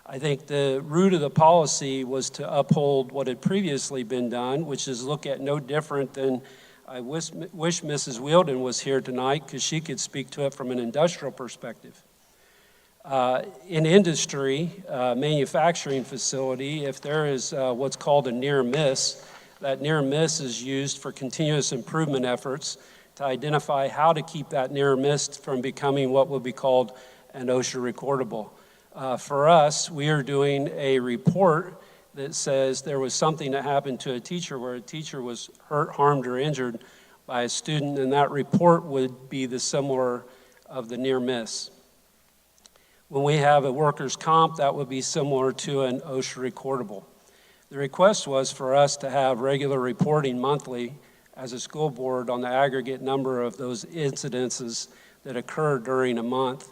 I think the root of the policy was to uphold what had previously been done, which is look at no different than, I wish Mrs. Wielden was here tonight because she could speak to it from an industrial perspective. In industry, manufacturing facility, if there is what's called a near miss, that near miss is used for continuous improvement efforts to identify how to keep that near miss from becoming what would be called an OSHA recordable. For us, we are doing a report that says there was something that happened to a teacher where a teacher was hurt, harmed, or injured by a student, and that report would be the similar of the near miss. When we have a workers' comp, that would be similar to an OSHA recordable. The request was for us to have regular reporting monthly as a school board on the aggregate number of those incidences that occurred during a month,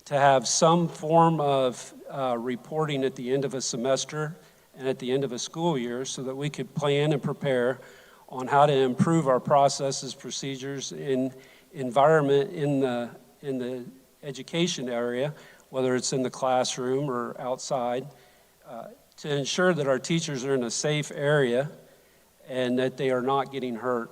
to have some form of reporting at the end of a semester and at the end of a school year so that we could plan and prepare on how to improve our processes, procedures, in environment in the education area, whether it's in the classroom or outside, to ensure that our teachers are in a safe area and that they are not getting hurt.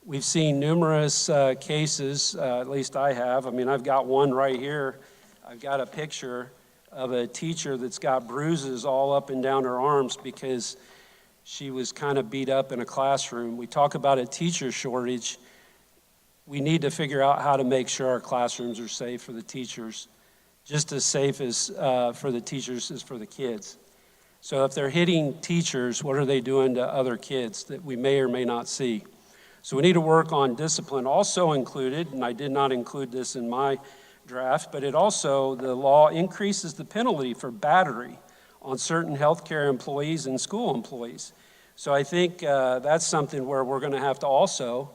We've seen numerous cases, at least I have. I mean, I've got one right here. I've got a picture of a teacher that's got bruises all up and down her arms because she was kind of beat up in a classroom. We talk about a teacher shortage. We need to figure out how to make sure our classrooms are safe for the teachers, just as safe as for the teachers as for the kids. So if they're hitting teachers, what are they doing to other kids that we may or may not see? So we need to work on discipline. Also included, and I did not include this in my draft, but it also, the law increases the penalty for battery on certain healthcare employees and school employees. So I think that's something where we're going to have to also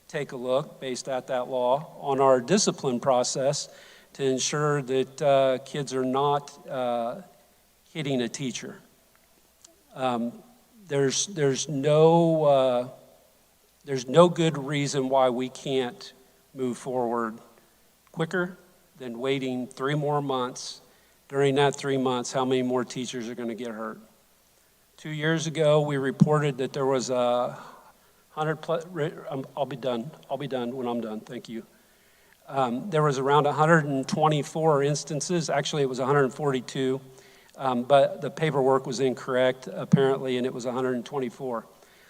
take a look, based at that law, on our discipline process to ensure that kids are not hitting a teacher. There's no good reason why we can't move forward quicker than waiting 3 more months. During that 3 months, how many more teachers are going to get hurt? 2 years ago, we reported that there was 100 plus, I'll be done when I'm done, thank you. There was around 124 instances, actually it was 142, but the paperwork was incorrect apparently, and it was 124.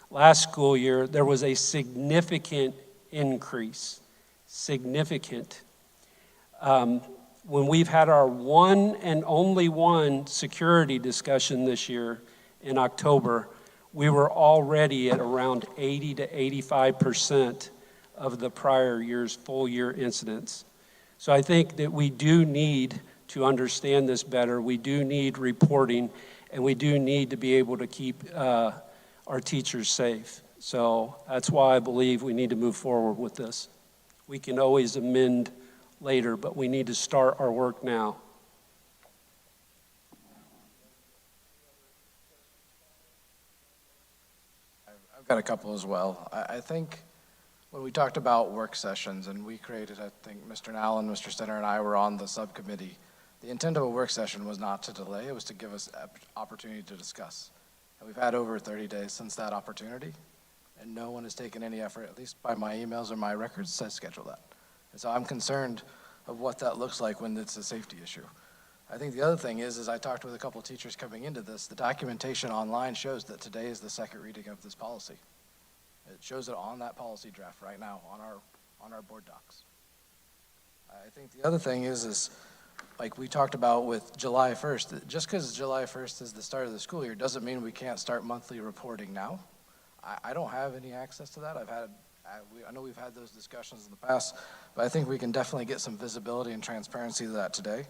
Last school year, there was a significant increase, significant. When we've had our one and only one security discussion this year in October, we were already at around 80 to 85% of the prior year's full year incidents. So I think that we do need to understand this better. We do need reporting, and we do need to be able to keep our teachers safe. So that's why I believe we need to move forward with this. We can always amend later, but we need to start our work now. I've got a couple as well. I think when we talked about work sessions and we created, I think Mr. Allen, Mr. Stenner, and I were on the subcommittee, the intent of a work session was not to delay, it was to give us an opportunity to discuss. And we've had over 30 days since that opportunity, and no one has taken any effort, at least by my emails or my records, to schedule that. And so I'm concerned of what that looks like when it's a safety issue. I think the other thing is I talked with a couple of teachers coming into this, the documentation online shows that today is the second reading of this policy. It shows it on that policy draft right now on our board docs. I think the other thing is like we talked about with July 1st, just because July 1st is the start of the school year doesn't mean we can't start monthly reporting now. I don't have any access to that. I know we've had those discussions in the past, but I think we can definitely get some visibility and transparency to that today.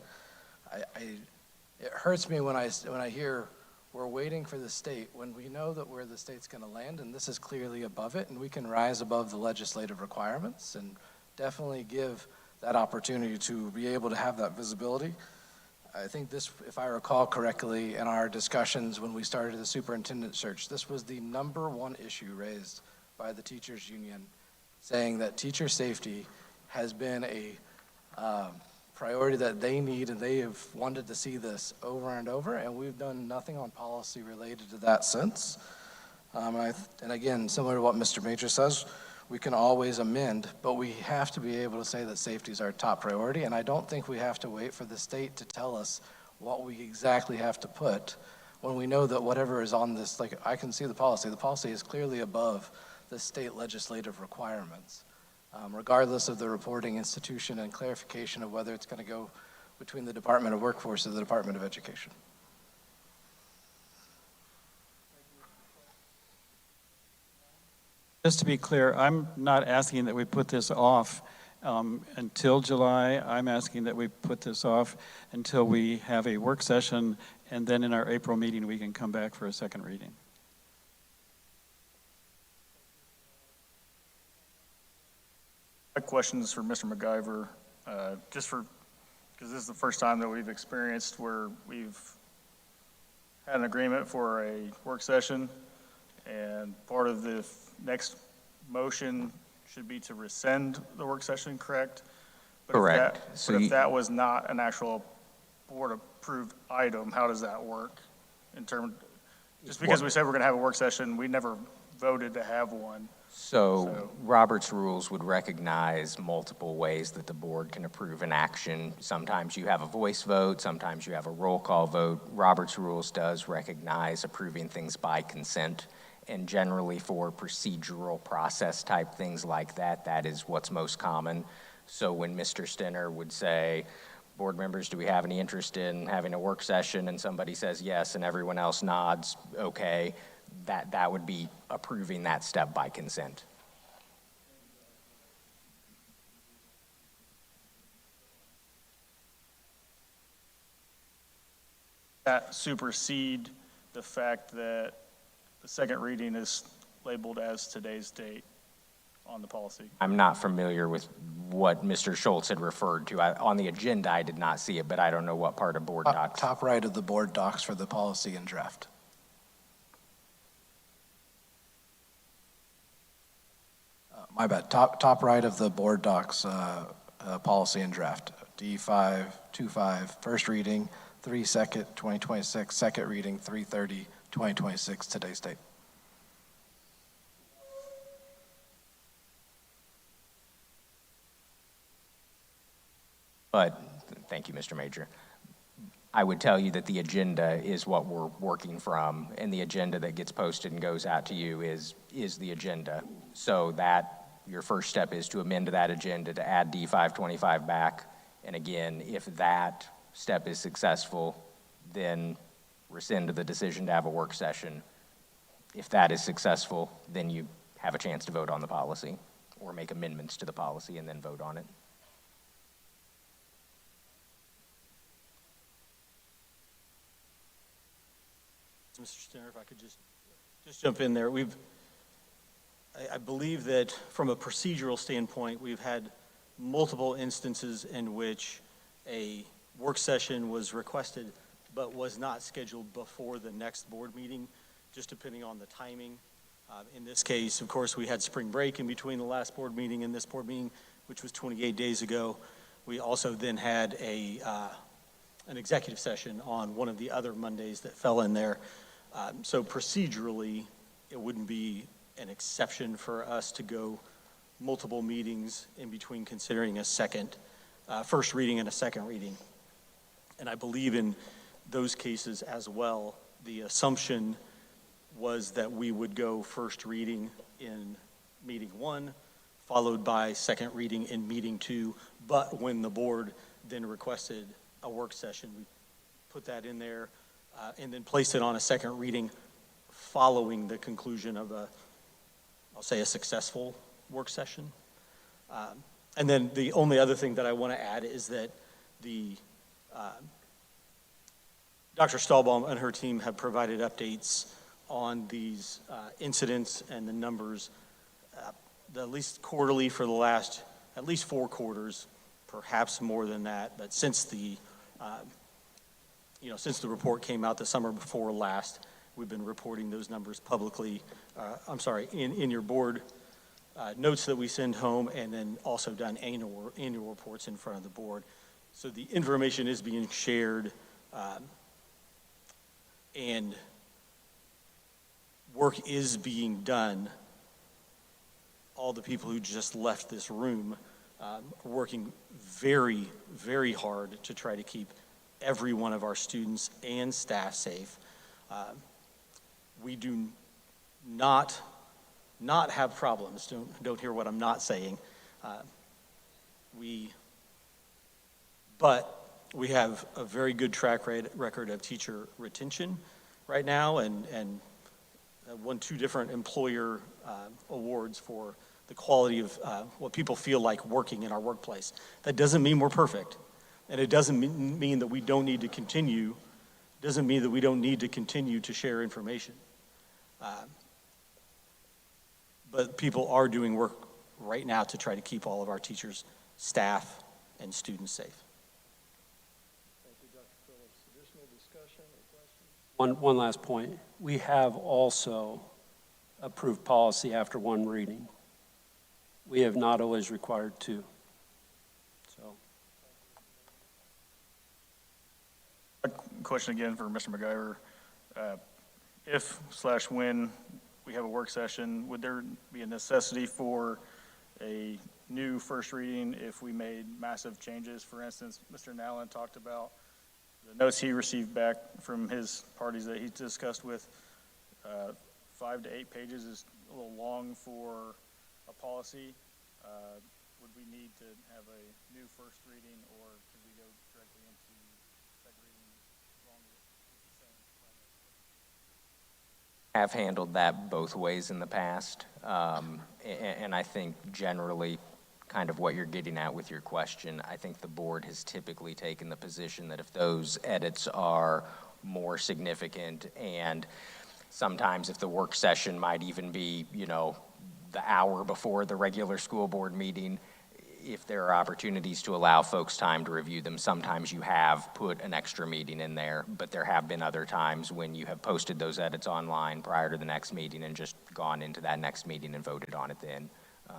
it hurts me when I hear we're waiting for the state, when we know that where the state's going to land, and this is clearly above it, and we can rise above the legislative requirements and definitely give that opportunity to be able to have that visibility. I think this, if I recall correctly, in our discussions when we started the superintendent search, this was the #1 issue raised by the teachers union, saying that teacher safety has been a priority that they need, and they have wanted to see this over and over, and we've done nothing on policy related to that since. And again, similar to what Mr. Major says, we can always amend, but we have to be able to say that safety is our top priority, and I don't think we have to wait for the state to tell us what we exactly have to put when we know that whatever is on this, like I can see the policy is clearly above the state legislative requirements. Regardless of the reporting institution and clarification of whether it's going to go between the Department of Workforce or the Department of Education. Just to be clear, I'm not asking that we put this off until July. I'm asking that we put this off until we have a work session, and then in our April meeting, we can come back for a second reading. My question is for Mr. McIver, because this is the first time that we've experienced where we've had an agreement for a work session, and part of the next motion should be to rescind the work session, correct? Correct. But if that was not an actual board-approved item, how does that work? Just because we said we're going to have a work session, we never voted to have one. So Robert's rules would recognize multiple ways that the board can approve an action. Sometimes you have a voice vote, sometimes you have a roll call vote. Robert's rules does recognize approving things by consent, and generally for procedural process type things like that, that is what's most common. So when Mr. Stenner would say, board members, do we have any interest in having a work session? And somebody says yes, and everyone else nods, okay, that would be approving that step by consent. That supersede the fact that the second reading is labeled as today's date on the policy. I'm not familiar with what Mr. Schultz had referred to. On the agenda, I did not see it, but I don't know what part of board docs. Top right of the board docs for the policy and draft. My bad. Top right of the board docs, policy and draft. D525, first reading, 3/2, 2026, second reading, 3/30, 2026, today's date. But, thank you, Mr. Major. I would tell you that the agenda is what we're working from, and the agenda that gets posted and goes out to you is the agenda. So that, your first step is to amend that agenda to add D525 back. And again, if that step is successful, then rescind the decision to have a work session. If that is successful, then you have a chance to vote on the policy or make amendments to the policy and then vote on it. Mr. Stenner, if I could just jump in there. I believe that from a procedural standpoint, we've had multiple instances in which a work session was requested but was not scheduled before the next board meeting, just depending on the timing. In this case, of course, we had spring break in between the last board meeting and this board meeting, which was 28 days ago. We also then had an executive session on one of the other Mondays that fell in there. So procedurally, it wouldn't be an exception for us to go multiple meetings in between considering a first reading and a second reading. And I believe in those cases as well, the assumption was that we would go first reading in meeting 1, followed by second reading in meeting 2. But when the board then requested a work session, we put that in there and then placed it on a second reading following the conclusion of I'll say a successful work session. And then the only other thing that I want to add is that Dr. Stahlbaum and her team have provided updates on these incidents and the numbers, at least quarterly for the last, at least 4 quarters, perhaps more than that. But since the, since the report came out the summer before last, we've been reporting those numbers publicly, in your board notes that we send home, and then also done annual reports in front of the board. So the information is being shared, and work is being done. All the people who just left this room are working very, very hard to try to keep every one of our students and staff safe. We do not have problems. Don't hear what I'm not saying. But we have a very good track record of teacher retention right now, and won 2 different employer awards for the quality of what people feel like working in our workplace. That doesn't mean we're perfect, and it doesn't mean that we don't need to continue. Doesn't mean that we don't need to continue to share information. But people are doing work right now to try to keep all of our teachers, staff, and students safe. Thank you, Dr. Phillips. Additional discussion or questions? One last point. We have also approved policy after 1 reading. We have not always required 2. So. A question again for Mr. McGyver. If/when we have a work session, would there be a necessity for a new first reading if we made massive changes? For instance, Mr. Nallen talked about the notes he received back from his parties that he discussed with. 5 to 8 pages is a little long for a policy. Would we need to have a new first reading, or could we go directly into second reading as long as it's the same? Have handled that both ways in the past. And I think generally kind of what you're getting at with your question, I think the board has typically taken the position that if those edits are more significant, and sometimes if the work session might even be, the hour before the regular school board meeting, if there are opportunities to allow folks time to review them, sometimes you have put an extra meeting in there, but there have been other times when you have posted those edits online prior to the next meeting and just gone into that next meeting and voted on it then.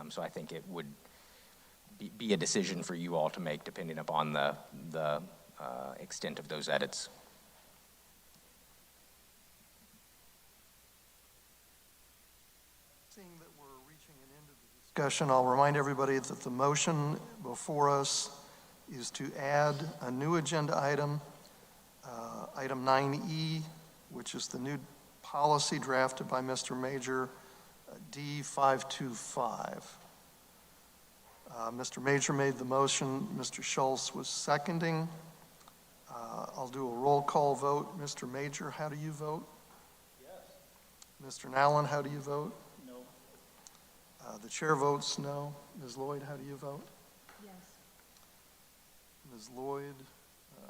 So I think it would be a decision for you all to make depending upon the extent of those edits. Seeing that we're reaching an end of the discussion, I'll remind everybody that the motion before us is to add a new agenda item, item 9E, which is the new policy drafted by Mr. Major, D525. Mr. Major made the motion. Mr. Schultz was seconding. I'll do a roll call vote. Mr. Major, how do you vote? Yes. Mr. Nallen, how do you vote? No. The chair votes no. Ms. Lloyd, how do you vote? Yes. Ms. Lloyd,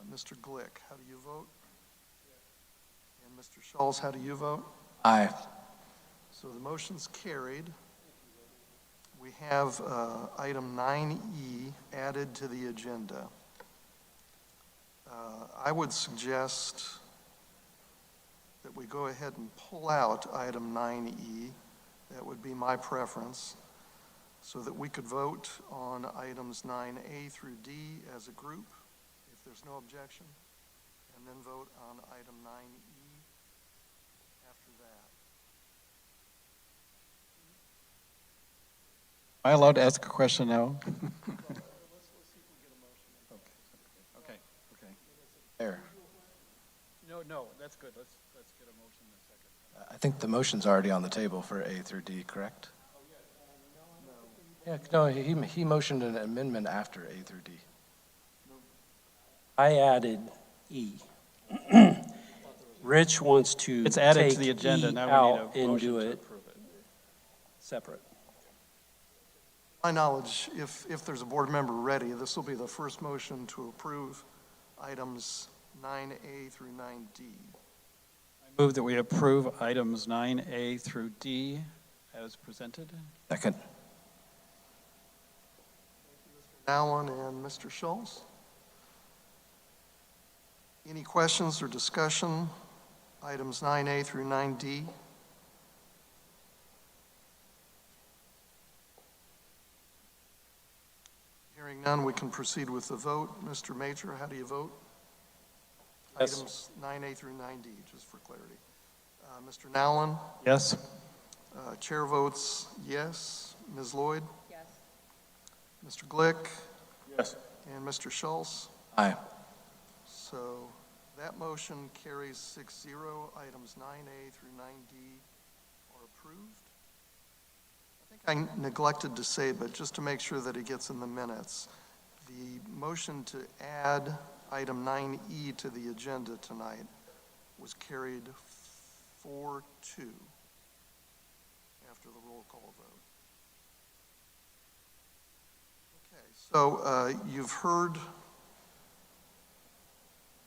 Mr. Glick, how do you vote? Yes. And Mr. Schultz, how do you vote? Aye. So the motion's carried. We have item 9E added to the agenda. I would suggest that we go ahead and pull out item 9E. That would be my preference, so that we could vote on items 9A through D as a group, if there's no objection, and then vote on item 9E after that. Am I allowed to ask a question now? Okay. There. No, that's good. Let's get a motion in a second. I think the motion's already on the table for A through D, correct? Yeah, no, he motioned an amendment after A through D. I added E. Rich wants to It's added take to the agenda. E Now we out need a and motion do to it approve it. separate. My knowledge, if there's a board member ready, this will be the first motion to approve items 9A through 9D. Move that we approve items 9A through D as presented. Second. Allen and Mr. Schultz. Any questions or discussion? Items 9A through 9D. Hearing none, we can proceed with the vote. Mr. Major, how do you vote? Yes. Items 9A through 9D, just for clarity. Mr. Nowlin? Yes. Chair votes yes. Ms. Lloyd? Yes. Mr. Glick? Yes. And Mr. Schultz? Aye. So that motion carries 6-0. Items 9A through 9D are approved. I think I neglected to say, but just to make sure that it gets in the minutes, the motion to add item 9E to the agenda tonight was carried 4-2 after the roll call vote. Okay, so you've heard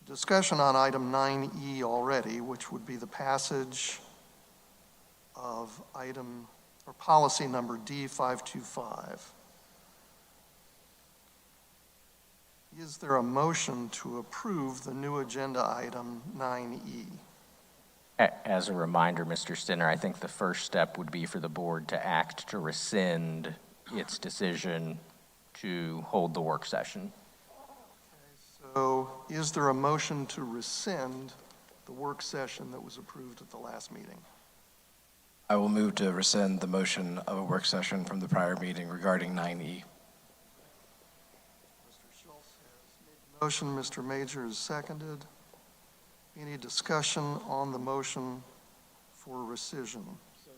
discussion on item 9E already, which would be the passage of item or policy number D525. Is there a motion to approve the new agenda item 9E? As a reminder, Mr. Stinner, I think the first step would be for the board to act to rescind its decision to hold the work session. So is there a motion to rescind the work session that was approved at the last meeting? I will move to rescind the motion of a work session from the prior meeting regarding 9E. Motion, Mr. Major, is seconded. Any discussion on the motion for rescission?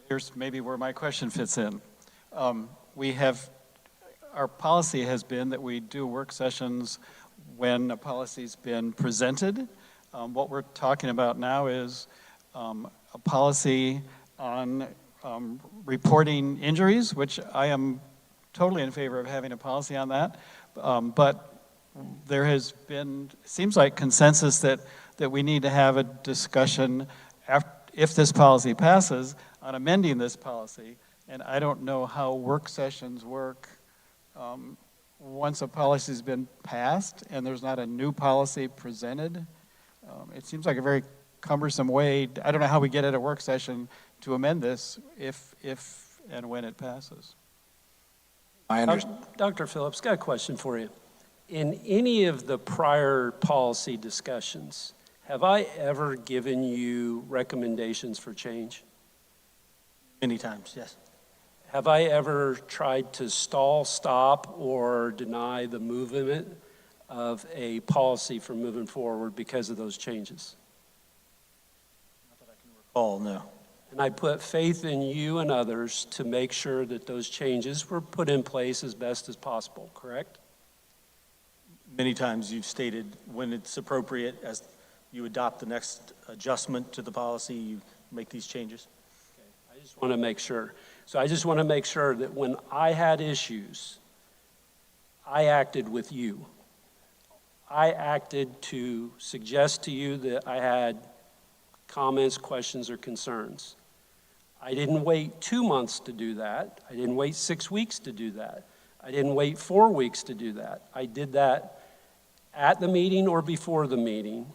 Here's maybe where my question fits in. Our policy has been that we do work sessions when a policy's been presented. What we're talking about now is a policy on reporting injuries, which I am totally in favor of having a policy on that. But there has been, seems like consensus that we need to have a discussion if this policy passes on amending this policy. And I don't know how work sessions work once a policy's been passed and there's not a new policy presented. It seems like a very cumbersome way. I don't know how we get at a work session to amend this if and when it passes. Dr. Phillips, got a question for you. In any of the prior policy discussions, have I ever given you recommendations for change? Many times, yes. Have I ever tried to stall, stop, or deny the movement of a policy from moving forward because of those changes? Not that I can recall, no. And I put faith in you and others to make sure that those changes were put in place as best as possible, correct? Many times you've stated when it's appropriate, as you adopt the next adjustment to the policy, you make these changes. Okay. I just want to make sure. So I just want to make sure that when I had issues, I acted with you. I acted to suggest to you that I had comments, questions, or concerns. I didn't wait 2 months to do that. I didn't wait 6 weeks to do that. I didn't wait 4 weeks to do that. I did that at the meeting or before the meeting,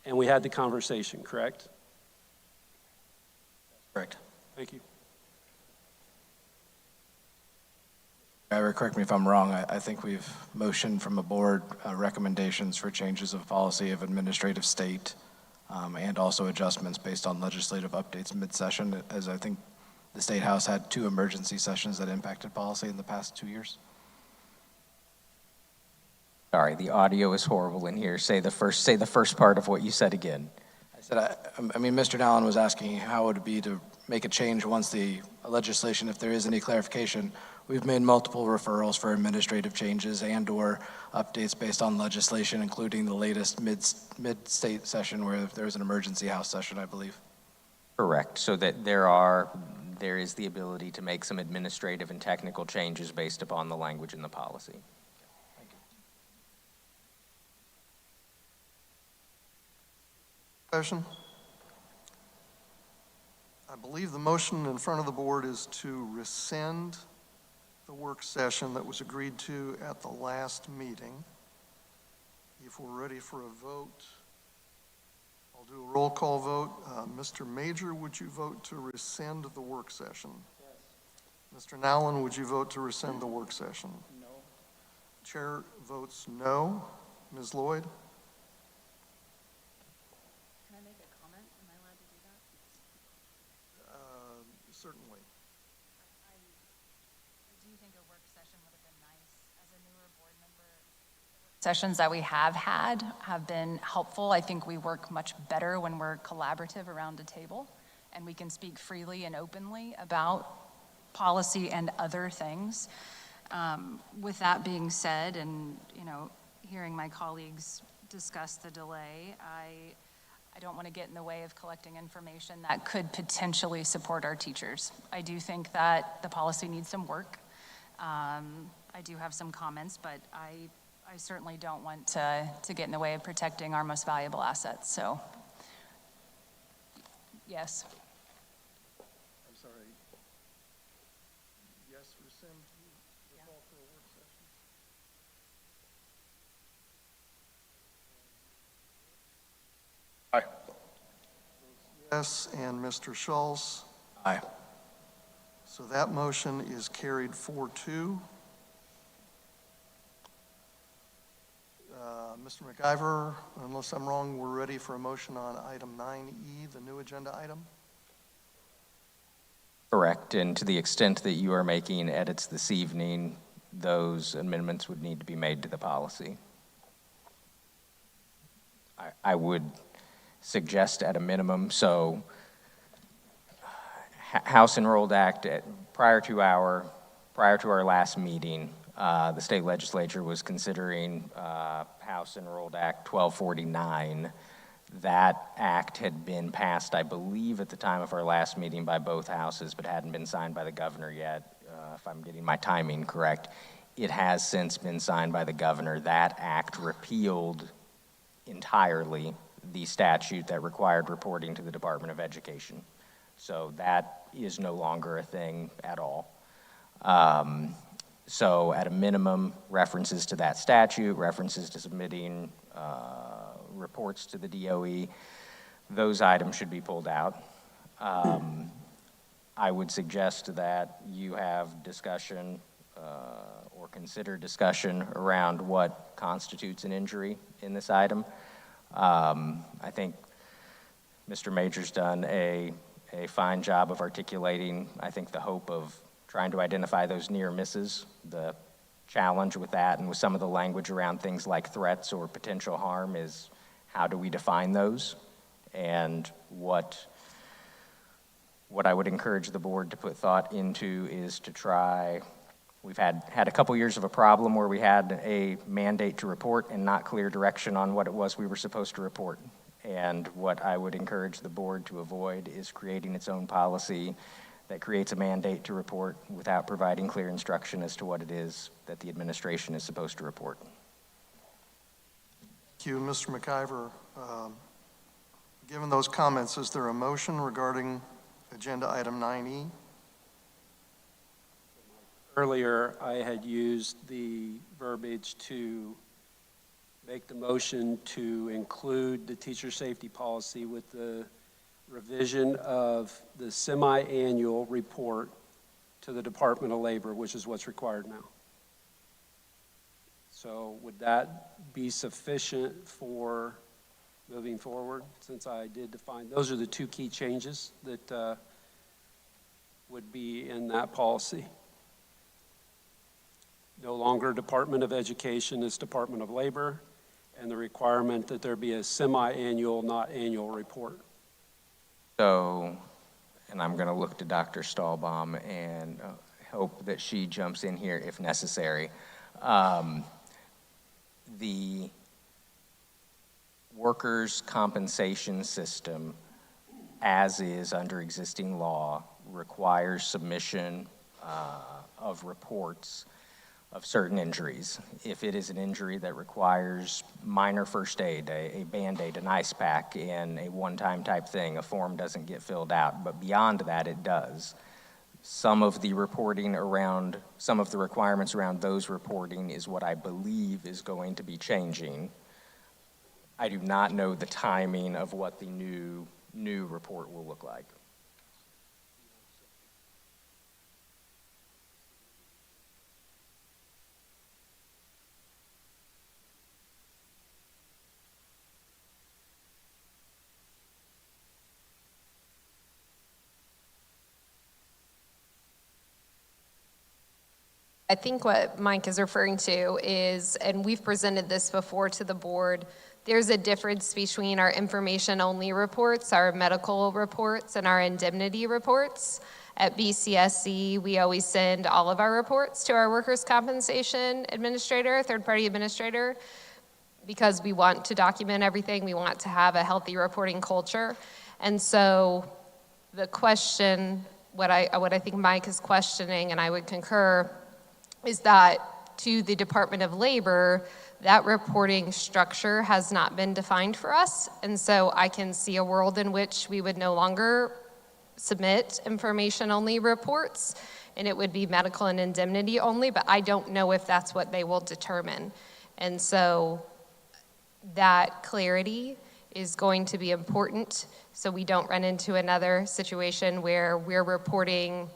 and we had the conversation, correct? Correct. Thank you. Correct me if I'm wrong. I think we've motioned from the board recommendations for changes of policy of administrative state and also adjustments based on legislative updates mid-session, as I think the State House had 2 emergency sessions that impacted policy in the past 2 years. Sorry, the audio is horrible in here. Say the first part of what you said again. I said, I mean, Mr. Allen was asking how it would be to make a change once the legislation, if there is any clarification. We've made multiple referrals for administrative changes and or updates based on legislation, including the latest mid-state session where there was an emergency House session, I believe. Correct, so that there is the ability to make some administrative and technical changes based upon the language in the policy. Discussion? I believe the motion in front of the board is to rescind the work session that was agreed to at the last meeting. If we're ready for a vote, I'll do a roll call vote. Mr. Major, would you vote to rescind the work session? Yes. Mr. Nowlin, would you vote to rescind the work session? No. Chair votes no. Ms. Lloyd? Can I make a comment? Am I allowed to do that? Certainly. I do think a work session would have been nice as a newer board member. Sessions that we have had have been helpful. I think we work much better when we're collaborative around a table and we can speak freely and openly about policy and other things. With that being said, and hearing my colleagues discuss the delay, I don't want to get in the way of collecting information that could potentially support our teachers. I do think that the policy needs some work. I do have some comments, but I certainly don't want to get in the way of protecting our most valuable assets. So, yes. I'm sorry. Yes, rescind the call for a work session. Aye. Yes, and Mr. Schultz. Aye. So that motion is carried 4-2. Mr. McIver, unless I'm wrong, we're ready for a motion on item 9E, the new agenda item? Correct, and to the extent that you are making edits this evening, those amendments would need to be made to the policy. I would suggest at a minimum, so House Enrolled Act, prior to our last meeting, the state legislature was considering House Enrolled Act 1249. That act had been passed, I believe, at the time of our last meeting by both houses, but hadn't been signed by the governor yet, if I'm getting my timing correct. It has since been signed by the governor. That act repealed entirely the statute that required reporting to the Department of Education. So that is no longer a thing at all. So at a minimum, references to that statute, references to submitting reports to the DOE, those items should be pulled out. I would suggest that you have discussion or consider discussion around what constitutes an injury in this item. I think Mr. Major's done a fine job of articulating, I think, the hope of trying to identify those near misses, the challenge with that, and with some of the language around things like threats or potential harm is how do we define those? And what I would encourage the board to put thought into is to try, we've had a couple years of a problem where we had a mandate to report and not clear direction on what it was we were supposed to report. And what I would encourage the board to avoid is creating its own policy that creates a mandate to report without providing clear instruction as to what it is that the administration is supposed to report. Thank you, Mr. McIver. Given those comments, is there a motion regarding agenda item 9E? Earlier, I had used the verbiage to make the motion to include the teacher safety policy with the revision of the semi-annual report to the Department of Labor, which is what's required now. So would that be sufficient for moving forward, since I did define, those are the two key changes that would be in that policy. No longer Department of Education, it's Department of Labor, and the requirement that there be a semi-annual, not annual report. So, and I'm going to look to Dr. Stahlbaum and hope that she jumps in here if necessary. The workers' compensation system, as is under existing law, requires submission of reports of certain injuries. If it is an injury that requires minor first aid, a Band-Aid, an ice pack, and a one-time type thing, a form doesn't get filled out, but beyond that it does. Some of the reporting around, some of the requirements around those reporting is what I believe is going to be changing. I do not know the timing of what the new report will look like. I think what Mike is referring to is, and we've presented this before to the board, there's a difference between our information-only reports, our medical reports, and our indemnity reports. At BCSC, we always send all of our reports to our workers' compensation administrator, third-party administrator, because we want to document everything. We want to have a healthy reporting culture. And so the question, what I think Mike is questioning, and I would concur, is that to the Department of Labor, that reporting structure has not been defined for us. And so I can see a world in which we would no longer submit information-only reports, and it would be medical and indemnity only, but I don't know if that's what they will determine. And so that clarity is going to be important so we don't run into another situation where we're reporting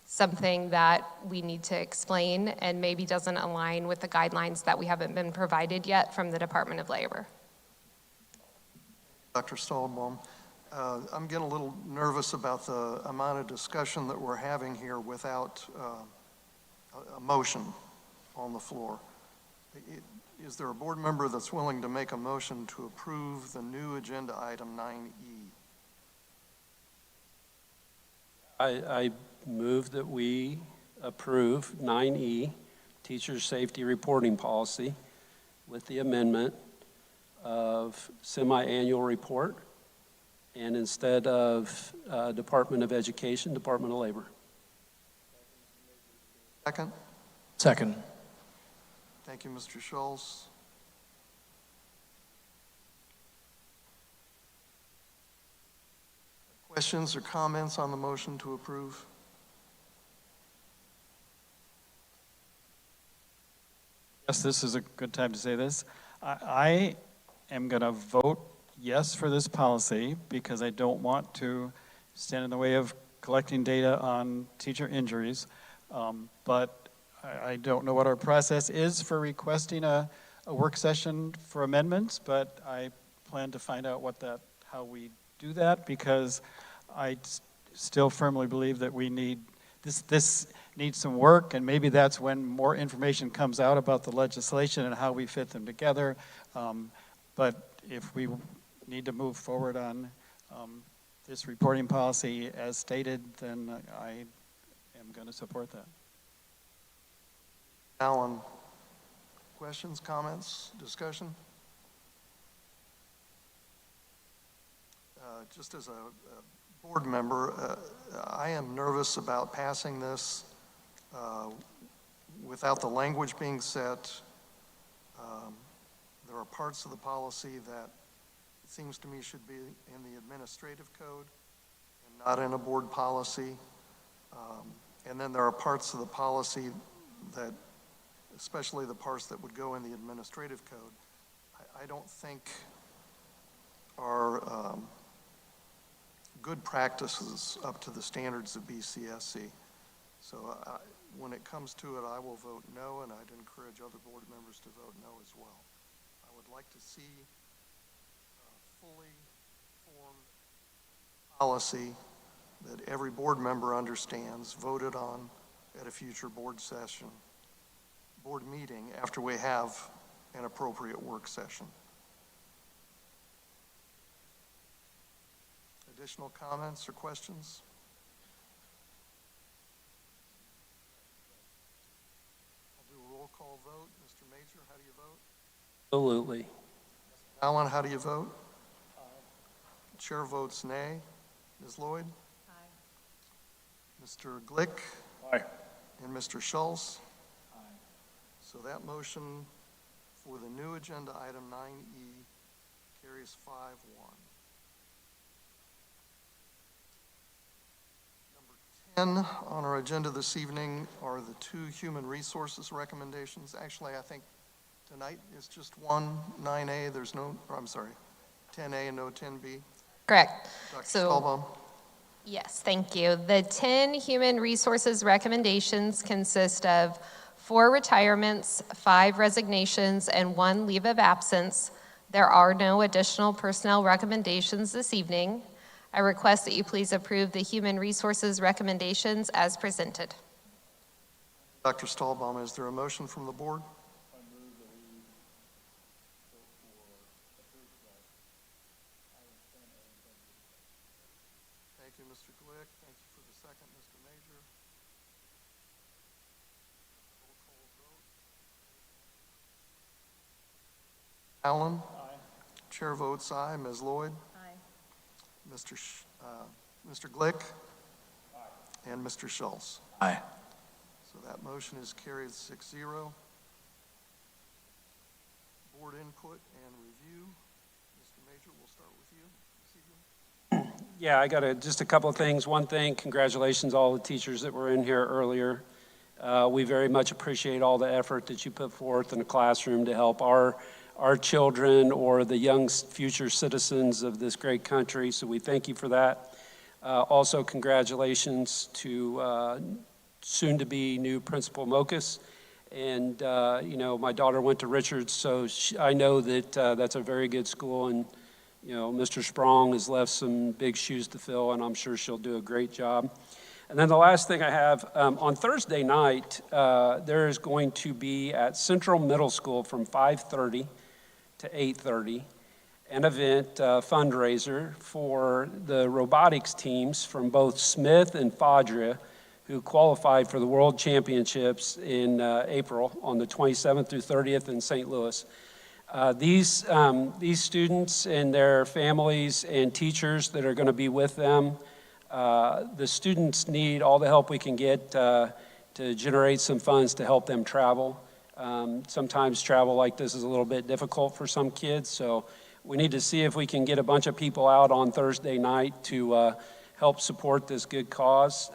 something that we need to explain and maybe doesn't align with the guidelines that we haven't been provided yet from the Department of Labor. Dr. Stallbaum, I'm getting a little nervous about the amount of discussion that we're having here without a motion on the floor. Is there a board member that's willing to make a motion to approve the new agenda item 9E? I move that we approve 9E, Teacher Safety Reporting Policy, with the amendment of semi-annual report, and instead of Department of Education, Department of Labor. Second? Second. Thank you, Mr. Schultz. Questions or comments on the motion to approve? Yes, this is a good time to say this. I am going to vote yes for this policy because I don't want to stand in the way of collecting data on teacher injuries. But I don't know what our process is for requesting a work session for amendments, but I plan to find out how we do that, because I still firmly believe that we need, this needs some work, and maybe that's when more information comes out about the legislation and how we fit them together. But if we need to move forward on this reporting policy as stated, then I am going to support that. Alan, questions, comments, discussion? Just as a board member, I am nervous about passing this without the language being set. There are parts of the policy that it seems to me should be in the administrative code and not in a board policy. And then there are parts of the policy that, especially the parts that would go in the administrative code, I don't think are good practices up to the standards of BCSC. So when it comes to it, I will vote no, and I'd encourage other board members to vote no as well. I would like to see a fully formed policy that every board member understands, voted on at a future board meeting after we have an appropriate work session. Additional comments or questions? I'll do a roll call vote. Mr. Major, how do you vote? Absolutely. Alan, how do you vote? Chair votes nay. Ms. Lloyd? Aye. Mr. Glick? Aye. And Mr. Schultz? Aye. So that motion for the new agenda item 9E carries 5-1. Number 10 on our agenda this evening are the two human resources recommendations. Actually, I think tonight is just one, 9A. There's no, or I'm sorry, 10A and no 10B. Correct. Dr. So, Stahlbaum. yes, thank you. The 10 human resources recommendations consist of 4 retirements, 5 resignations, and 1 leave of absence. There are no additional personnel recommendations this evening. I request that you please approve the human resources recommendations as presented. Dr. Stahlbaum, is there a motion from the board? Thank you, Mr. Glick. Thank you for the second, Mr. Major. Roll call vote. Allen? Aye. Chair votes aye. Ms. Lloyd? Aye. Mr. Glick? Aye. And Mr. Schultz? Aye. So that motion is carried 6-0. Board input and review. Mr. Major, we'll start with you this evening. Yeah, I got just a couple of things. One thing, congratulations all the teachers that were in here earlier. We very much appreciate all the effort that you put forth in the classroom to help our children or the young future citizens of this great country, so we thank you for that. Also, congratulations to soon-to-be new Principal Mokas. And, you know, my daughter went to Richards, so I know that that's a very good school, and, you know, Mr. Sprong has left some big shoes to fill, and I'm sure she'll do a great job. And then the last thing I have, on Thursday night, there is going to be at Central Middle School from 5:30 to 8:30, an event, fundraiser for the robotics teams from both Smith and Fadria, who qualified for the World Championships in April on the 27th through 30th in St. Louis. These students and their families and teachers that are going to be with them, the students need all the help we can get to generate some funds to help them travel. Sometimes travel like this is a little bit difficult for some kids, so we need to see if we can get a bunch of people out on Thursday night to help support this good cause.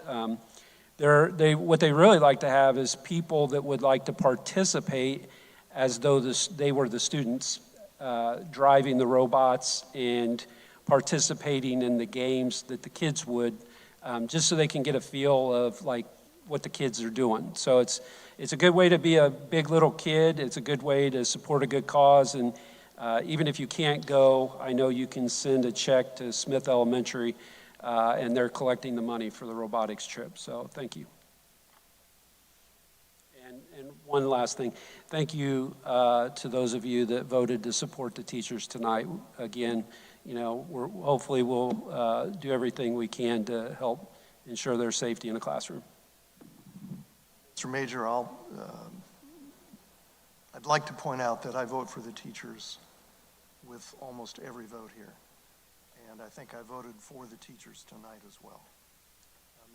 What they really like to have is people that would like to participate as though they were the students driving the robots and participating in the games that the kids would, just so they can get a feel of like what the kids are doing. So it's a good way to be a big little kid. It's a good way to support a good cause. And even if you can't go, I know you can send a check to Smith Elementary, and they're collecting the money for the robotics trip. So thank you. And one last thing. Thank you to those of you that voted to support the teachers tonight. Again, you know, hopefully we'll do everything we can to help ensure their safety in the classroom. Mr. Major, I'd like to point out that I vote for the teachers with almost every vote here. And I think I voted for the teachers tonight as well.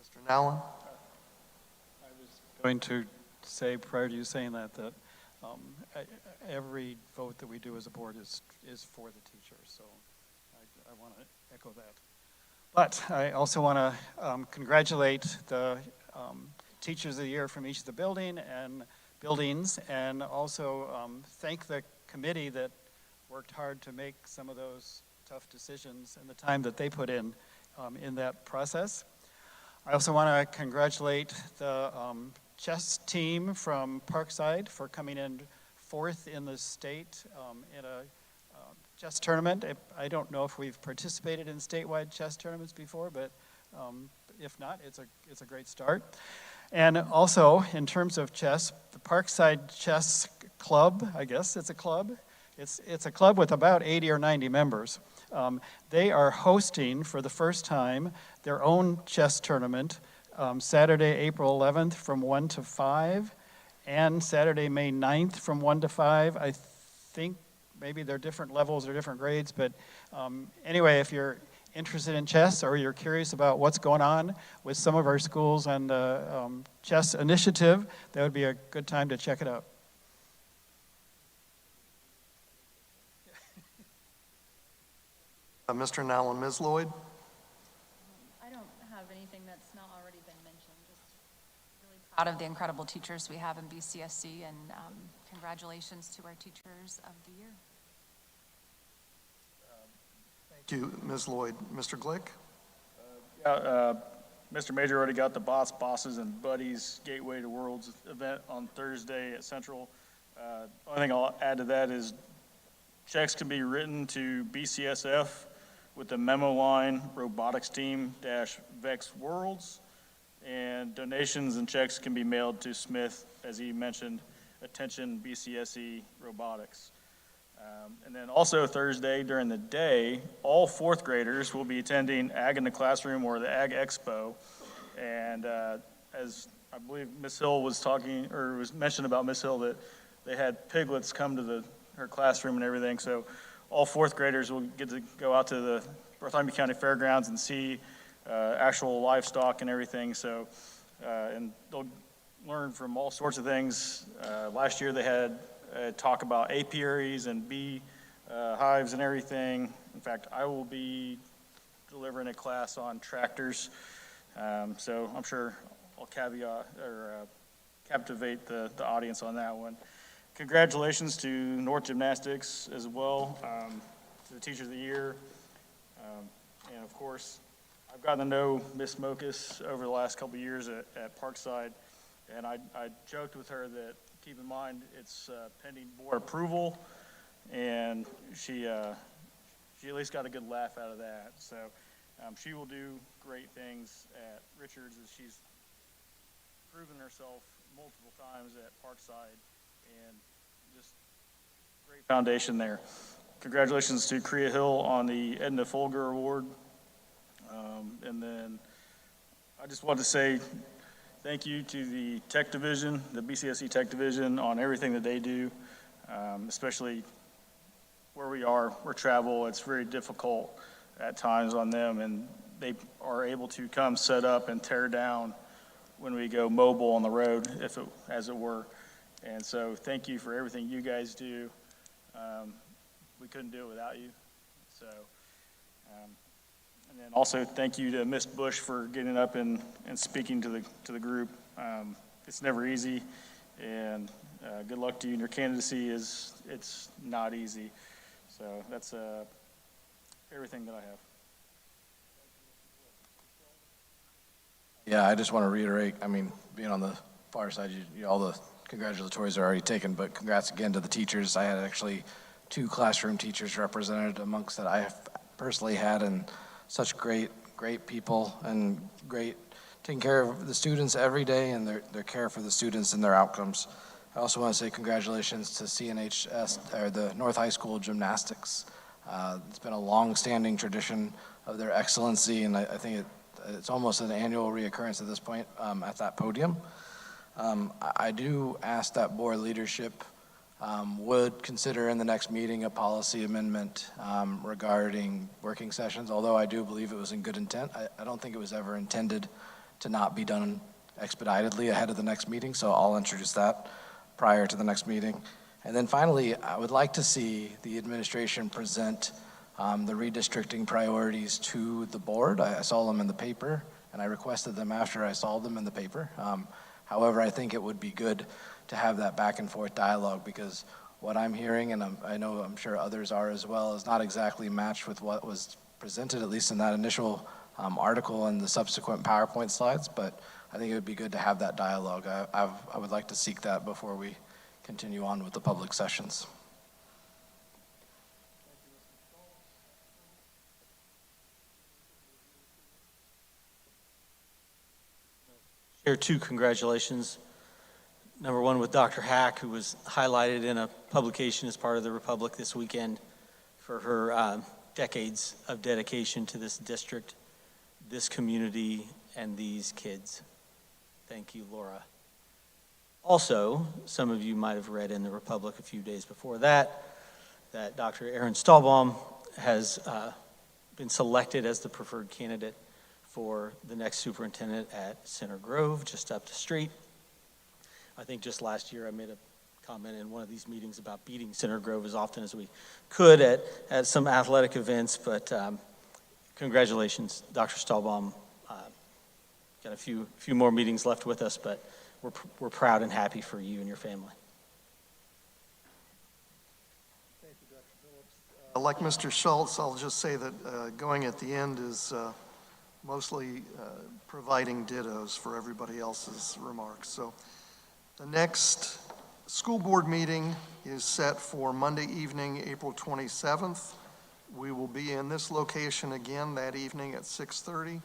Mr. Nallon? I was going to say prior to you saying that every vote that we do as a board is for the teachers, so I want to echo that. But I also want to congratulate the teachers of the year from each of the buildings, and also thank the committee that worked hard to make some of those tough decisions and the time that they put in that process. I also want to congratulate the chess team from Parkside for coming in 4th in the state in a chess tournament. I don't know if we've participated in statewide chess tournaments before, but if not, it's a great start. And also, in terms of chess, the Parkside Chess Club, I guess it's a club. It's a club with about 80 or 90 members. They are hosting for the first time their own chess tournament Saturday, April 11th from 1 to 5, and Saturday, May 9th from 1 to 5. I think maybe they're different levels or different grades, but anyway, if you're interested in chess or you're curious about what's going on with some of our schools and the chess initiative, that would be a good time to check it out. Mr. Nowell and Ms. Lloyd? I don't have anything that's not already been mentioned. Just really proud of the incredible teachers we have in BCSC, and congratulations to our teachers of the year. Thank you, Ms. Lloyd. Mr. Glick? Mr. Major already got the Bosses and Buddies Gateway to Worlds event on Thursday at Central. Only thing I'll add to that is checks can be written to BCSF with the memo line robotics team -Vex Worlds, and donations and checks can be mailed to Smith, as he mentioned, attention BCSE robotics. And then also Thursday during the day, all fourth graders will be attending Ag in the Classroom or the Ag Expo. And as I believe Ms. Hill was talking, or was mentioned about Ms. Hill, that they had piglets come to her classroom and everything. So all fourth graders will get to go out to the Bartholomew County Fairgrounds and see actual livestock and everything. So, and they'll learn from all sorts of things. Last year they had talk about apiaries and bee hives and everything. In fact, I will be delivering a class on tractors, so I'm sure I'll captivate the audience on that one. Congratulations to North Gymnastics as well, to the Teacher of the Year, and of course, I've gotten to know Miss Mokus over the last couple of years at Parkside, and I joked with her that keep in mind it's pending board approval, and she at least got a good laugh out of that. So she will do great things at Richards, as she's proven herself multiple times at Parkside, and just great foundation there. Congratulations to Crea Hill on the Edna Folger Award. And then I just want to say thank you to the Tech Division, the BCSE Tech Division, on everything that they do, especially where we travel. It's very difficult at times on them, and they are able to come set up and tear down when we go mobile on the road, as it were. And so thank you for everything you guys do. We couldn't do it without you. So, and then also thank you to Miss Bush for getting up and speaking to the group. It's never easy, and good luck to you in your candidacy. It's not easy. So that's everything that I have. Yeah, I just want to reiterate, I mean, being on the far side, all the congratulatories are already taken, but congrats again to the teachers. I had actually 2 classroom teachers represented amongst that I have personally had, and such great people, and great taking care of the students every day, and their care for the students and their outcomes. I also want to say congratulations to CNHS, or the North High School Gymnastics. It's been a long-standing tradition of their excellency, and I think it's almost an annual reoccurrence at this point at that podium. I do ask that board leadership would consider in the next meeting a policy amendment regarding working sessions, although I do believe it was in good intent. I don't think it was ever intended to not be done expeditedly ahead of the next meeting, so I'll introduce that prior to the next meeting. And then finally, I would like to see the administration present the redistricting priorities to the board. I saw them in the paper, and I requested them after I saw them in the paper. However, I think it would be good to have that back and forth dialogue, because what I'm hearing, and I'm sure others are as well, is not exactly matched with what was presented, at least in that initial article and the subsequent PowerPoint slides, but I think it would be good to have that dialogue. I would like to seek that before we continue on with the public sessions. Share 2 congratulations. Number 1 with Dr. Hack, who was highlighted in a publication as part of the Republic this weekend for her decades of dedication to this district, this community, and these kids. Thank you, Laura. Also, some of you might have read in the Republic a few days before that Dr. Aaron Stahlbaum has been selected as the preferred candidate for the next superintendent at Center Grove, just up the street. I think just last year I made a comment in one of these meetings about beating Center Grove as often as we could at some athletic events, but congratulations, Dr. Stahlbaum. Got a few more meetings left with us, but we're proud and happy for you and your family. Like Mr. Schultz, I'll just say that going at the end is mostly providing dittos for everybody else's remarks. So the next school board meeting is set for Monday evening, April 27th. We will be in this location again that evening at 6:30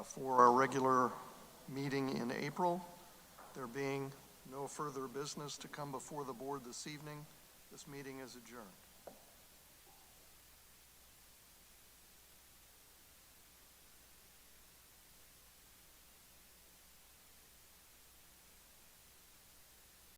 for our regular meeting in April. There being no further business to come before the board this evening, this meeting is adjourned.